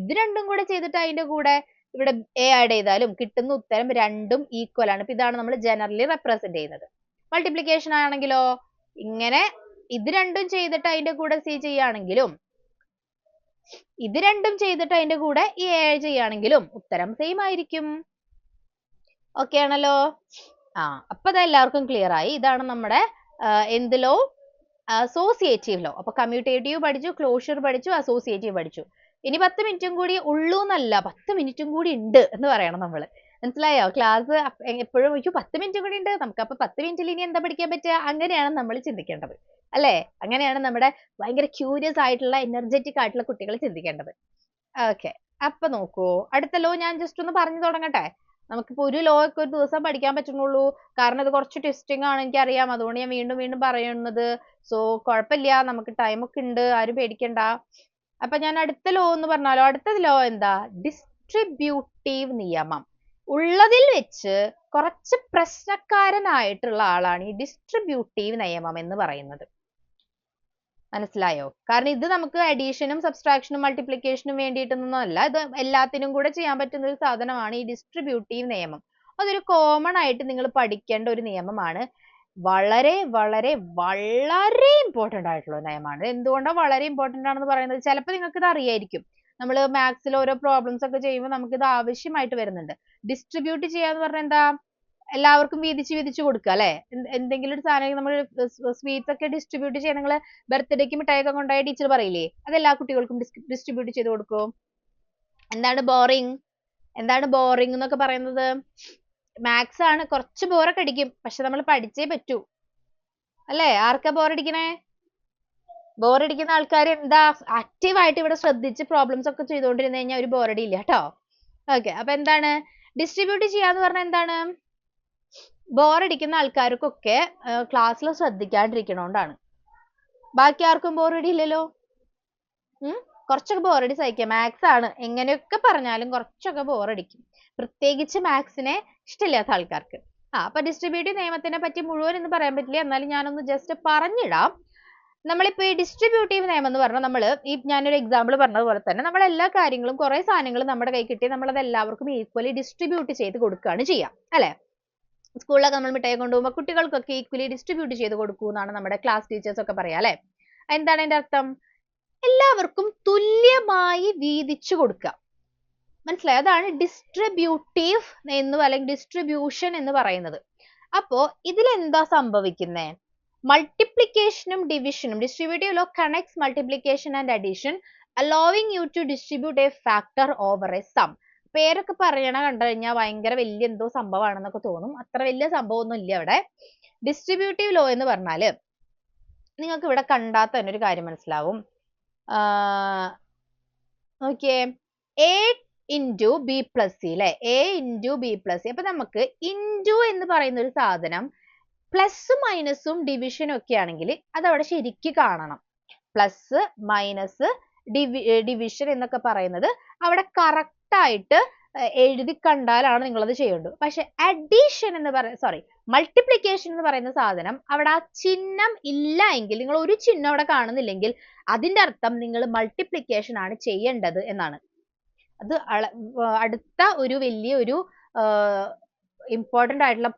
ഇത് രണ്ടും കൂടെ ചെയ്തിട്ട് അതിന്റെ കൂടെ ഇവിടെ a ആഡ് ചെയ്താലും കിട്ടുന്ന ഉത്തരം രണ്ടും ഈക്വൽ ആണ്. അപ്പൊ ഇതാണ് നമ്മൾ ജനറലി റെപ്രസെന്റ് ചെയ്യുന്നത്. മൾട്ടിപ്ലിക്കേഷൻ ആണെങ്കിലോ ഇങ്ങനെ ഇത് രണ്ടും ചെയ്തിട്ട് അതിന്റെ കൂടെ സി ചെയ്യുകയാണെങ്കിലും ഇത് രണ്ടും ചെയ്തിട്ട് അതിന്റെ കൂടെ ഈ a ചെയ്യുകയാണെങ്കിലും ഉത്തരം സെയിം ആയിരിക്കും. ഓക്കെ ആണല്ലോ? അപ്പൊ അത് എല്ലാവർക്കും ക്ലിയർ ആയി. ഇതാണ് നമ്മുടെ എന്ത് ലോ? Associative law. അപ്പൊ കമ്മ്യൂട്ടേറ്റീവ് പഠിച്ചു, ക്ലോഷർ പഠിച്ചു, അസോസിയേറ്റീവ് പഠിച്ചു. ഇനി 10 മിനിറ്റും കൂടി ഉള്ളൂ എന്നല്ല, 10 മിനിറ്റും കൂടി ഉണ്ട് എന്ന് പറയണം നമ്മള്. മനസ്സിലായോ? ക്ലാസ് എപ്പോഴും 10 മിനിറ്റ് കൂടി ഉണ്ട്, നമുക്ക് അപ്പൊ 10 മിനിറ്റിൽ ഇനി എന്താ പഠിക്കാൻ പറ്റുക? അങ്ങനെയാണ് നമ്മൾ ചിന്തിക്കേണ്ടത് അല്ലേ? അങ്ങനെയാണ് നമ്മുടെ ഭയങ്കര ക്യൂരിയസ് ആയിട്ടുള്ള എനർജറ്റിക് ആയിട്ടുള്ള കുട്ടികൾ ചിന്തിക്കേണ്ടത്. ഓക്കെ, അപ്പൊ നോക്കൂ, അടുത്ത ലോ ഞാൻ ജസ്റ്റ് ഒന്ന് പറഞ്ഞു തുടങ്ങട്ടെ. നമുക്കിപ്പോ ഒരു ലോ ഒക്കെ ഒരു ദിവസം പഠിക്കാൻ പറ്റുന്നുള്ളൂ. കാരണം ഇത് കുറച്ച് ട്വിസ്റ്റിംഗ് ആണ്, എനിക്കറിയാം. അതുകൊണ്ട് ഞാൻ വീണ്ടും വീണ്ടും പറയുന്നത്. സോ കുഴപ്പമില്ല, നമുക്ക് ടൈം ഒക്കെ ഉണ്ട്, ആരും പേടിക്കണ്ട. അപ്പൊ ഞാൻ അടുത്ത ലോ എന്ന് പറഞ്ഞാലോ, അടുത്ത ലോ എന്താ? ഡിസ്ട്രിബ്യൂട്ടീവ് നിയമം. ഉള്ളതിൽ വെച്ച് കുറച്ച് പ്രശ്നക്കാരനായിട്ടുള്ള ആളാണ് ഈ ഡിസ്ട്രിബ്യൂട്ടീവ് നിയമം എന്ന് പറയുന്നത്. മനസ്സിലായോ? കാരണം ഇത് നമുക്ക് അഡീഷനും സബ്സ്ട്രാക്ഷനും മൾട്ടിപ്ലിക്കേഷനും വേണ്ടിയിട്ടൊന്നും അല്ല, ഇത് എല്ലാത്തിനും കൂടെ ചെയ്യാൻ പറ്റുന്ന ഒരു സാധനമാണ് ഈ ഡിസ്ട്രിബ്യൂട്ടീവ് നിയമം. അതൊരു കോമൺ ആയിട്ട് നിങ്ങൾ പഠിക്കേണ്ട ഒരു നിയമമാണ്. വളരെ വളരെ വളരെ ഇമ്പോർട്ടന്റ് ആയിട്ടുള്ള നിയമമാണ്. എന്തുകൊണ്ടാണ് വളരെ ഇമ്പോർട്ടന്റ് ആണെന്ന് പറയുന്നത്? ചിലപ്പോൾ നിങ്ങൾക്ക് ഇത് അറിയായിരിക്കും. നമ്മൾ മാത്സിൽ ഓരോ പ്രോബ്ലംസ് ഒക്കെ ചെയ്യുമ്പോൾ നമുക്ക് ഇത് ആവശ്യമായിട്ട് വരുന്നുണ്ട്. ഡിസ്ട്രിബ്യൂട്ട് ചെയ്യാന്ന് പറഞ്ഞാൽ എന്താ? എല്ലാവർക്കും വീതിച്ച് കൊടുക്കുക അല്ലെ? എന്തെങ്കിലും ഒരു സാധനം നമ്മൾ സ്വീറ്റ്സ് ഒക്കെ ഡിസ്ട്രിബ്യൂട്ട് ചെയ്യാൻ നിങ്ങൾ ബർത്ത്ഡേക്ക് മിഠായി ഒക്കെ കൊണ്ടുപോയ ടീച്ചർ പറയില്ലേ? അത് എല്ലാ കുട്ടികൾക്കും ഡിസ്ട്രിബ്യൂട്ട് ചെയ്ത് കൊടുക്കും. എന്താണ് ബോറിംഗ്? എന്താണ് ബോറിംഗ് എന്നൊക്കെ പറയുന്നത്? മാത്സ് ആണ്, കുറച്ച് ബോറൊക്കെ അടിക്കും, പക്ഷെ നമ്മൾ പഠിച്ചേ പറ്റൂ അല്ലേ? ആർക്കാ ബോറടിക്കണേ? ബോറടിക്കുന്ന ആൾക്കാർ എന്താ ആക്റ്റീവ് ആയിട്ട് ഇവിടെ ശ്രദ്ധിച്ച് പ്രോബ്ലംസ് ഒക്കെ ചെയ്തുകൊണ്ടിരുന്നു കഴിഞ്ഞാൽ ഒരു ബോറടി ഇല്ല കേട്ടോ. ഓക്കെ, അപ്പൊ എന്താണ് ഡിസ്ട്രിബ്യൂട്ട് ചെയ്യാന്ന് പറഞ്ഞാൽ? എന്താണ് ബോറടിക്കുന്ന ആൾക്കാർക്കൊക്കെ ക്ലാസ്സിൽ ശ്രദ്ധിക്കാണ്ടിരിക്കണോണ്ടാണ്. ബാക്കി ആർക്കും ബോറടി ഇല്ലല്ലോ. കുറച്ചൊക്കെ ബോറടി സഹിക്കാം. മാത്സ് ആണ്, എങ്ങനെയൊക്കെ പറഞ്ഞാലും കുറച്ചൊക്കെ ബോറടിക്കും, പ്രത്യേകിച്ച് മാത്സിനെ ഇഷ്ടമില്ലാത്ത ആൾക്കാർക്ക്. അപ്പൊ ഡിസ്ട്രിബ്യൂട്ടീവ് നിയമത്തിനെ പറ്റി മുഴുവൻ എന്ന് പറയാൻ പറ്റില്ല, എന്നാലും ഞാനൊന്ന് ജസ്റ്റ് പറഞ്ഞിടാം. നമ്മളിപ്പോ ഈ ഡിസ്ട്രിബ്യൂട്ടീവ് നിയമം എന്ന് പറഞ്ഞാൽ നമ്മൾ ഞാനൊരു എക്സാമ്പിൾ പറഞ്ഞതുപോലെ തന്നെ നമ്മൾ എല്ലാ കാര്യങ്ങളും കുറെ സാധനങ്ങൾ നമ്മുടെ കൈ കിട്ടി നമ്മളത് എല്ലാവർക്കും ഈക്വലി ഡിസ്ട്രിബ്യൂട്ട് ചെയ്ത് കൊടുക്കുകയാണ് ചെയ്യുക അല്ലെ? സ്കൂളിലൊക്കെ നമ്മൾ മിഠായി കൊണ്ടുപോകുമ്പോൾ കുട്ടികൾക്കൊക്കെ ഈക്വലി ഡിസ്ട്രിബ്യൂട്ട് ചെയ്ത് കൊടുക്കൂ എന്നാണ് നമ്മുടെ ക്ലാസ് ടീച്ചേഴ്സ് ഒക്കെ പറയാ അല്ലെ? എന്താണ് അതിന്റെ അർത്ഥം? എല്ലാവർക്കും തുല്യമായി വീതിച്ചു കൊടുക്കുക. മനസ്സിലായി? അതാണ് ഡിസ്ട്രിബ്യൂട്ടീവ് എന്ന് അല്ലെങ്കിൽ ഡിസ്ട്രിബ്യൂഷൻ എന്ന് പറയുന്നത്. അപ്പോ ഇതിൽ എന്താ സംഭവിക്കുന്നേ? മൾട്ടിപ്ലിക്കേഷനും ഡിവിഷനും. Distributive law connects multiplication and addition allowing you to distribute a factor over a sum. പേരൊക്കെ പറയണ കണ്ടു കഴിഞ്ഞാൽ ഭയങ്കര വലിയ എന്തോ സംഭവമാണെന്നൊക്കെ തോന്നും. അത്ര വലിയ സംഭവമൊന്നും ഇല്ല ഇവിടെ. ഡിസ്ട്രിബ്യൂട്ടീവ് ലോ എന്ന് പറഞ്ഞാല് നിങ്ങൾക്ക് ഇവിടെ കണ്ടാൽ തന്നെ ഒരു കാര്യം മനസ്സിലാവും. നോക്കിയേ, A into B plus C അല്ലെ? A into B plus C. അപ്പൊ നമുക്ക് into എന്ന് പറയുന്ന ഒരു സാധനം പ്ലസും മൈനസും ഡിവിഷനും ഒക്കെ ആണെങ്കിൽ അത് അവിടെ ശരിക്ക് കാണണം. പ്ലസ് മൈനസ് ഡിവിഷൻ എന്നൊക്കെ പറയുന്നത് അവിടെ കറക്റ്റ് ആയിട്ട് എഴുതി കണ്ടാലാണ് നിങ്ങളത് ചെയ്യേണ്ടത്. പക്ഷെ അഡീഷൻ എന്ന് മൾട്ടിപ്ലിക്കേഷൻ എന്ന് പറയുന്ന സാധനം അവിടെ ആ ചിഹ്നം ഇല്ല എങ്കിൽ, നിങ്ങൾ ഒരു ചിഹ്നം അവിടെ കാണുന്നില്ലെങ്കിൽ അതിന്റെ അർത്ഥം നിങ്ങൾ മൾട്ടിപ്ലിക്കേഷൻ ആണ് ചെയ്യേണ്ടത് എന്നാണ്. അത് അടുത്ത ഒരു വലിയൊരു ഇമ്പോർട്ടന്റ് ആയിട്ടുള്ള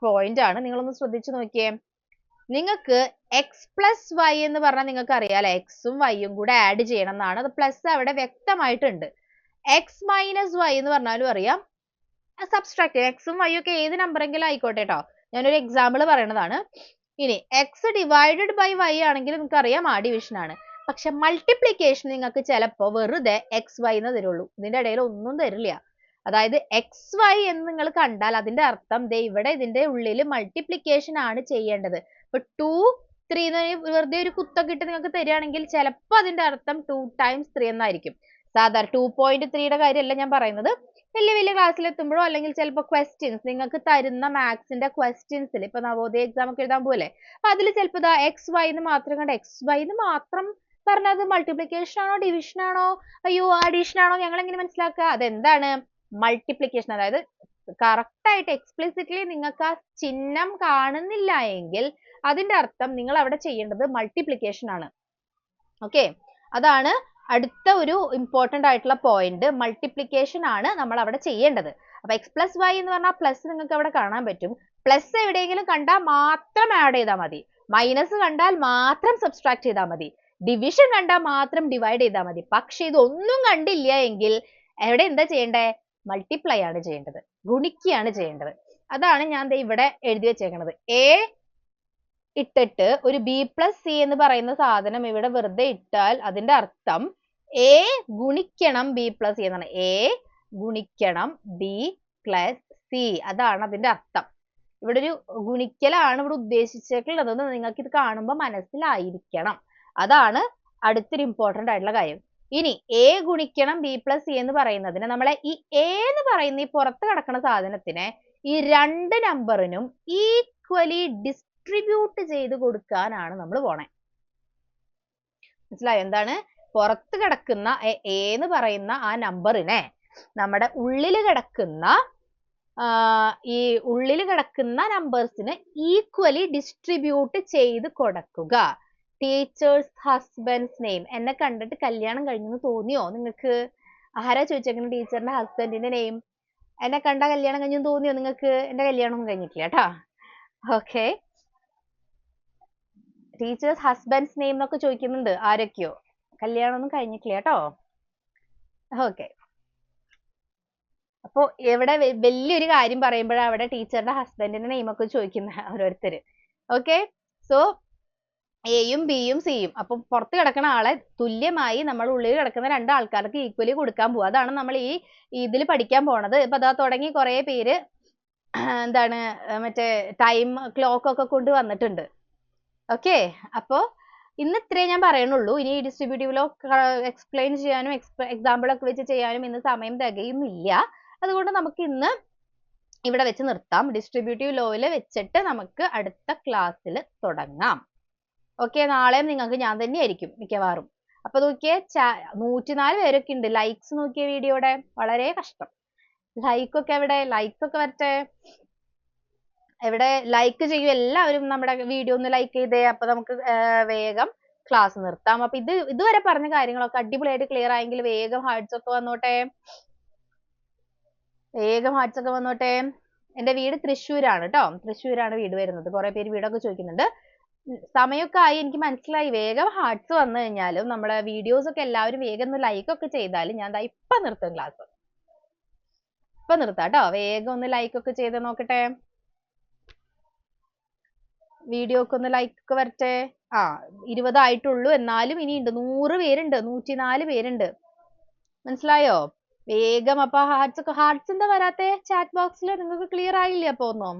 പോയിന്റ് ആണ്. നിങ്ങളൊന്ന് ശ്രദ്ധിച്ചു നോക്കിയേ. നിങ്ങൾക്ക് എക്സ് പ്ലസ് വൈ എന്ന് പറഞ്ഞാൽ നിങ്ങൾക്ക് അറിയാലോ, എക്സും വൈയും കൂടെ ആഡ് ചെയ്യണം എന്നാണ്. അത് പ്ലസ് അവിടെ വ്യക്തമായിട്ടുണ്ട്. എക്സ് മൈനസ് വൈ എന്ന് പറഞ്ഞാലും അറിയാം, സബ്സ്ട്രാക്ട് ചെയ്യാം. എക്സും വൈയും ഒക്കെ ഏത് നമ്പറെങ്കിലും ആയിക്കോട്ടെ കേട്ടോ, ഞാനൊരു എക്സാമ്പിൾ പറയണതാണ്. ഇനി എക്സ് ഡിവൈഡഡ് ബൈ വൈ ആണെങ്കിൽ നിങ്ങൾക്ക് അറിയാം ആ ഡിവിഷൻ ആണ്. പക്ഷെ മൾട്ടിപ്ലിക്കേഷൻ നിങ്ങൾക്ക് ചിലപ്പോൾ വെറുതെ എക്സ് വൈ എന്ന് തരുള്ളൂ, ഇതിന്റെ ഇടയിൽ ഒന്നും തരില്ല. അതായത് എക്സ് വൈ എന്ന് നിങ്ങൾ കണ്ടാൽ അതിന്റെ അർത്ഥം ദേ ഇവിടെ ഇതിന്റെ ഉള്ളിൽ മൾട്ടിപ്ലിക്കേഷൻ ആണ് ചെയ്യേണ്ടത്. ഇപ്പൊ 2 3 വെറുതെ ഒരു കുത്തൊക്കെ ഇട്ട് നിങ്ങൾക്ക് തരികയാണെങ്കിൽ ചിലപ്പോൾ അതിന്റെ അർത്ഥം 2 times 3 എന്നായിരിക്കും. സാധാരണ 2.3യുടെ കാര്യമല്ല ഞാൻ പറയുന്നത്. വലിയ വലിയ ക്ലാസ്സിൽ എത്തുമ്പോഴോ അല്ലെങ്കിൽ ചിലപ്പോൾ ക്വസ്റ്റ്യൻസ് നിങ്ങൾക്ക് തരുന്ന മാത്സിന്റെ ക്വസ്റ്റ്യൻസിൽ ഇപ്പൊ നവോദയ എക്സാം ഒക്കെ എഴുതാൻ പോലെ അപ്പൊ അതിൽ ചിലപ്പോൾ എക്സ് വൈ എന്ന് മാത്രം കണ്ട എക്സ് വൈ എന്ന് മാത്രം പറഞ്ഞത് മൾട്ടിപ്ലിക്കേഷൻ ആണോ ഡിവിഷൻ ആണോ അയ്യോ അഡീഷൻ ആണോ ഞങ്ങൾ എങ്ങനെ മനസ്സിലാക്കുക? അതെന്താണ്? മൾട്ടിപ്ലിക്കേഷൻ. അതായത് കറക്റ്റ് ആയിട്ട് എക്സ്പ്ലിസിറ്റ്ലി നിങ്ങൾക്ക് ആ ചിഹ്നം കാണുന്നില്ല എങ്കിൽ അതിന്റെ അർത്ഥം നിങ്ങൾ അവിടെ ചെയ്യേണ്ടത് മൾട്ടിപ്ലിക്കേഷൻ ആണ്. ഓക്കെ, അതാണ് അടുത്ത ഒരു ഇമ്പോർട്ടന്റ് ആയിട്ടുള്ള പോയിന്റ്. മൾട്ടിപ്ലിക്കേഷൻ ആണ് നമ്മൾ അവിടെ ചെയ്യേണ്ടത്. അപ്പൊ എക്സ് പ്ലസ് വൈ എന്ന് പറഞ്ഞാൽ പ്ലസ് നിങ്ങൾക്ക് അവിടെ കാണാൻ പറ്റും. പ്ലസ് എവിടെയെങ്കിലും കണ്ടാൽ മാത്രം ആഡ് ചെയ്താൽ മതി, മൈനസ് കണ്ടാൽ മാത്രം സബ്സ്ട്രാക്ട് ചെയ്താൽ മതി, ഡിവിഷൻ കണ്ടാൽ മാത്രം ഡിവൈഡ് ചെയ്താൽ മതി. പക്ഷെ ഇതൊന്നും കണ്ടില്ല എങ്കിൽ എവിടെ എന്താ ചെയ്യേണ്ടേ? മൾട്ടിപ്ലൈ ആണ് ചെയ്യേണ്ടത്, ഗുണിക്കുകയാണ് ചെയ്യേണ്ടത്. അതാണ് ഞാൻ ഇവിടെ എഴുതി വെച്ചേക്കുന്നത്. എ ഇട്ടിട്ട് ഒരു ബി പ്ലസ് സി എന്ന് പറയുന്ന സാധനം ഇവിടെ വെറുതെ ഇട്ടാൽ അതിന്റെ അർത്ഥം എ ഗുണിക്കണം ബി പ്ലസ് സി എന്നാണ്. എ ഗുണിക്കണം ബി പ്ലസ് സി, അതാണ് അതിന്റെ അർത്ഥം. ഇവിടെ ഒരു ഗുണിക്കലാണ് ഇവിടെ ഉദ്ദേശിച്ചിട്ടുള്ളതെന്ന് നിങ്ങൾക്ക് ഇത് കാണുമ്പോൾ മനസ്സിലായിരിക്കണം. അതാണ് അടുത്തൊരു ഇമ്പോർട്ടന്റ് ആയിട്ടുള്ള കാര്യം. ഇനി എ ഗുണിക്കണം ബി പ്ലസ് സി എന്ന് പറയുന്നതിന് നമ്മളെ ഈ എ എന്ന് പറയുന്ന ഈ പുറത്ത് കിടക്കുന്ന സാധനത്തിനെ ഈ രണ്ട് നമ്പറിനും ഈക്വലി ഡിസ്ട്രിബ്യൂട്ട് ചെയ്ത് കൊടുക്കാനാണ് നമ്മൾ പോണേ. മനസ്സിലായോ? എന്താണ് പുറത്ത് കിടക്കുന്ന എ എന്ന് പറയുന്ന ആ നമ്പറിനെ നമ്മുടെ ഉള്ളിൽ കിടക്കുന്ന നമ്പേഴ്സിന് ഈക്വലി ഡിസ്ട്രിബ്യൂട്ട് ചെയ്ത് കൊടുക്കുക. Teachers husbands name. എന്നെ കണ്ടിട്ട് കല്യാണം കഴിഞ്ഞെന്ന് തോന്നിയോ നിങ്ങൾക്ക്? ആരാ ചോദിച്ചേക്കുന്നത് ടീച്ചറിന്റെ ഹസ്ബൻഡിന്റെ നെയിം? എന്നെ കണ്ട കല്യാണം കഴിഞ്ഞു തോന്നിയോ നിങ്ങൾക്ക്? എന്റെ കല്യാണമൊന്നും കഴിഞ്ഞിട്ടില്ല കേട്ടോ. ഓക്കെ. ടീച്ചേഴ്സ് ഹസ്ബൻഡ്സ് നെയിം എന്നൊക്കെ ചോദിക്കുന്നുണ്ട് ആരൊക്കെയോ. കല്യാണമൊന്നും കഴിഞ്ഞിട്ടില്ല കേട്ടോ. ഓക്കെ. അപ്പൊ എവിടെ വലിയൊരു കാര്യം പറയുമ്പോഴാണ് അവിടെ ടീച്ചറുടെ ഹസ്ബൻഡിന്റെ നെയിം ഒക്കെ ചോദിക്കുന്ന ഓരോരുത്തര്. ഓക്കെ. സോ എയും ബിയും സിയും അപ്പൊ പുറത്ത് കിടക്കുന്ന ആളെ തുല്യമായി നമ്മൾ ഉള്ളിൽ കിടക്കുന്ന രണ്ട് ആൾക്കാർക്ക് ഈക്വലി കൊടുക്കാൻ പോവാ. അതാണ് നമ്മൾ ഈ ഇതിൽ പഠിക്കാൻ പോണത്. ഇപ്പൊ അതാ തുടങ്ങി കുറെ പേര് എന്താണ് മറ്റേ ടൈം ക്ലോക്ക് ഒക്കെ കൊണ്ട് വന്നിട്ടുണ്ട്. ഓക്കെ. അപ്പോ ഇന്ന് ഇത്രേ ഞാൻ പറയണുള്ളൂ. ഇനി ഡിസ്ട്രിബ്യൂട്ടീവ് ലോ എക്സ്പ്ലെയിൻ ചെയ്യാനും എക്സാമ്പിൾ ഒക്കെ വെച്ച് ചെയ്യാനും ഇന്ന് സമയം തികയുന്നില്ല. അതുകൊണ്ട് നമുക്ക് ഇന്ന് ഇവിടെ വെച്ച് നിർത്താം. ഡിസ്ട്രിബ്യൂട്ടീവ് ലോയിൽ വെച്ചിട്ട് നമുക്ക് അടുത്ത ക്ലാസ്സിൽ തുടങ്ങാം. ഓക്കെ. നാളെയും നിങ്ങൾക്ക് ഞാൻ തന്നെ ആയിരിക്കും മിക്കവാറും. അപ്പൊ നോക്കിയേ 104 പേരൊക്കെ ഉണ്ട്. ലൈക്സ് നോക്കിയ വീഡിയോയുടെ വളരെ കഷ്ടം. ലൈക്ക് ഒക്കെ എവിടെ? ലൈക്സ് ഒക്കെ വരട്ടെ. എവിടെ? ലൈക്ക് ചെയ്യൂ എല്ലാവരും. നമ്മുടെ വീഡിയോ ഒന്ന് ലൈക്ക് ചെയ്തേ. അപ്പൊ നമുക്ക് വേഗം ക്ലാസ് നിർത്താം. അപ്പൊ ഇതുവരെ പറഞ്ഞ കാര്യങ്ങളൊക്കെ അടിപൊളിയായിട്ട് ക്ലിയർ ആയെങ്കിൽ വേഗം ഹാർട്സ് ഒക്കെ വന്നോട്ടെ. വേഗം ഹാർട്സ് ഒക്കെ വന്നോട്ടെ. എന്റെ വീട് തൃശ്ശൂരാണ് കേട്ടോ. തൃശ്ശൂരാണ് വീട് വരുന്നത്. കുറെ പേര് വീടൊക്കെ ചോദിക്കുന്നുണ്ട്. സമയമൊക്കെ ആയി എനിക്ക് മനസ്സിലായി. വേഗം ഹാർട്സ് വന്നു കഴിഞ്ഞാലും നമ്മുടെ വീഡിയോസ് ഒക്കെ എല്ലാവരും വേഗം ഒന്ന് ലൈക്ക് ഒക്കെ ചെയ്താലും ഞാൻ ഇപ്പൊ നിർത്തും ക്ലാസ്. ഇപ്പൊ നിർത്താം കേട്ടോ. വേഗം ഒന്ന് ലൈക്ക് ഒക്കെ ചെയ്ത് നോക്കട്ടെ. വീഡിയോ ഒക്കെ ഒന്ന് ലൈക്ക് ഒക്കെ വരട്ടെ. 20 ആയിട്ടുള്ളൂ. എന്നാലും ഇനിയുണ്ട്. 100 പേരുണ്ട്. 104 പേരുണ്ട്. മനസ്സിലായോ? വേഗം. അപ്പൊ ഹാർട്സ് എന്താ വരാത്തെ ചാറ്റ് ബോക്സിൽ? നിങ്ങൾക്ക് ക്ലിയർ ആയില്ലേ? അപ്പൊ ഒന്നും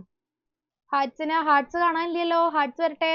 ഹാർട്സ് കാണാനില്ലല്ലോ. ഹാർട്സ് വരട്ടെ.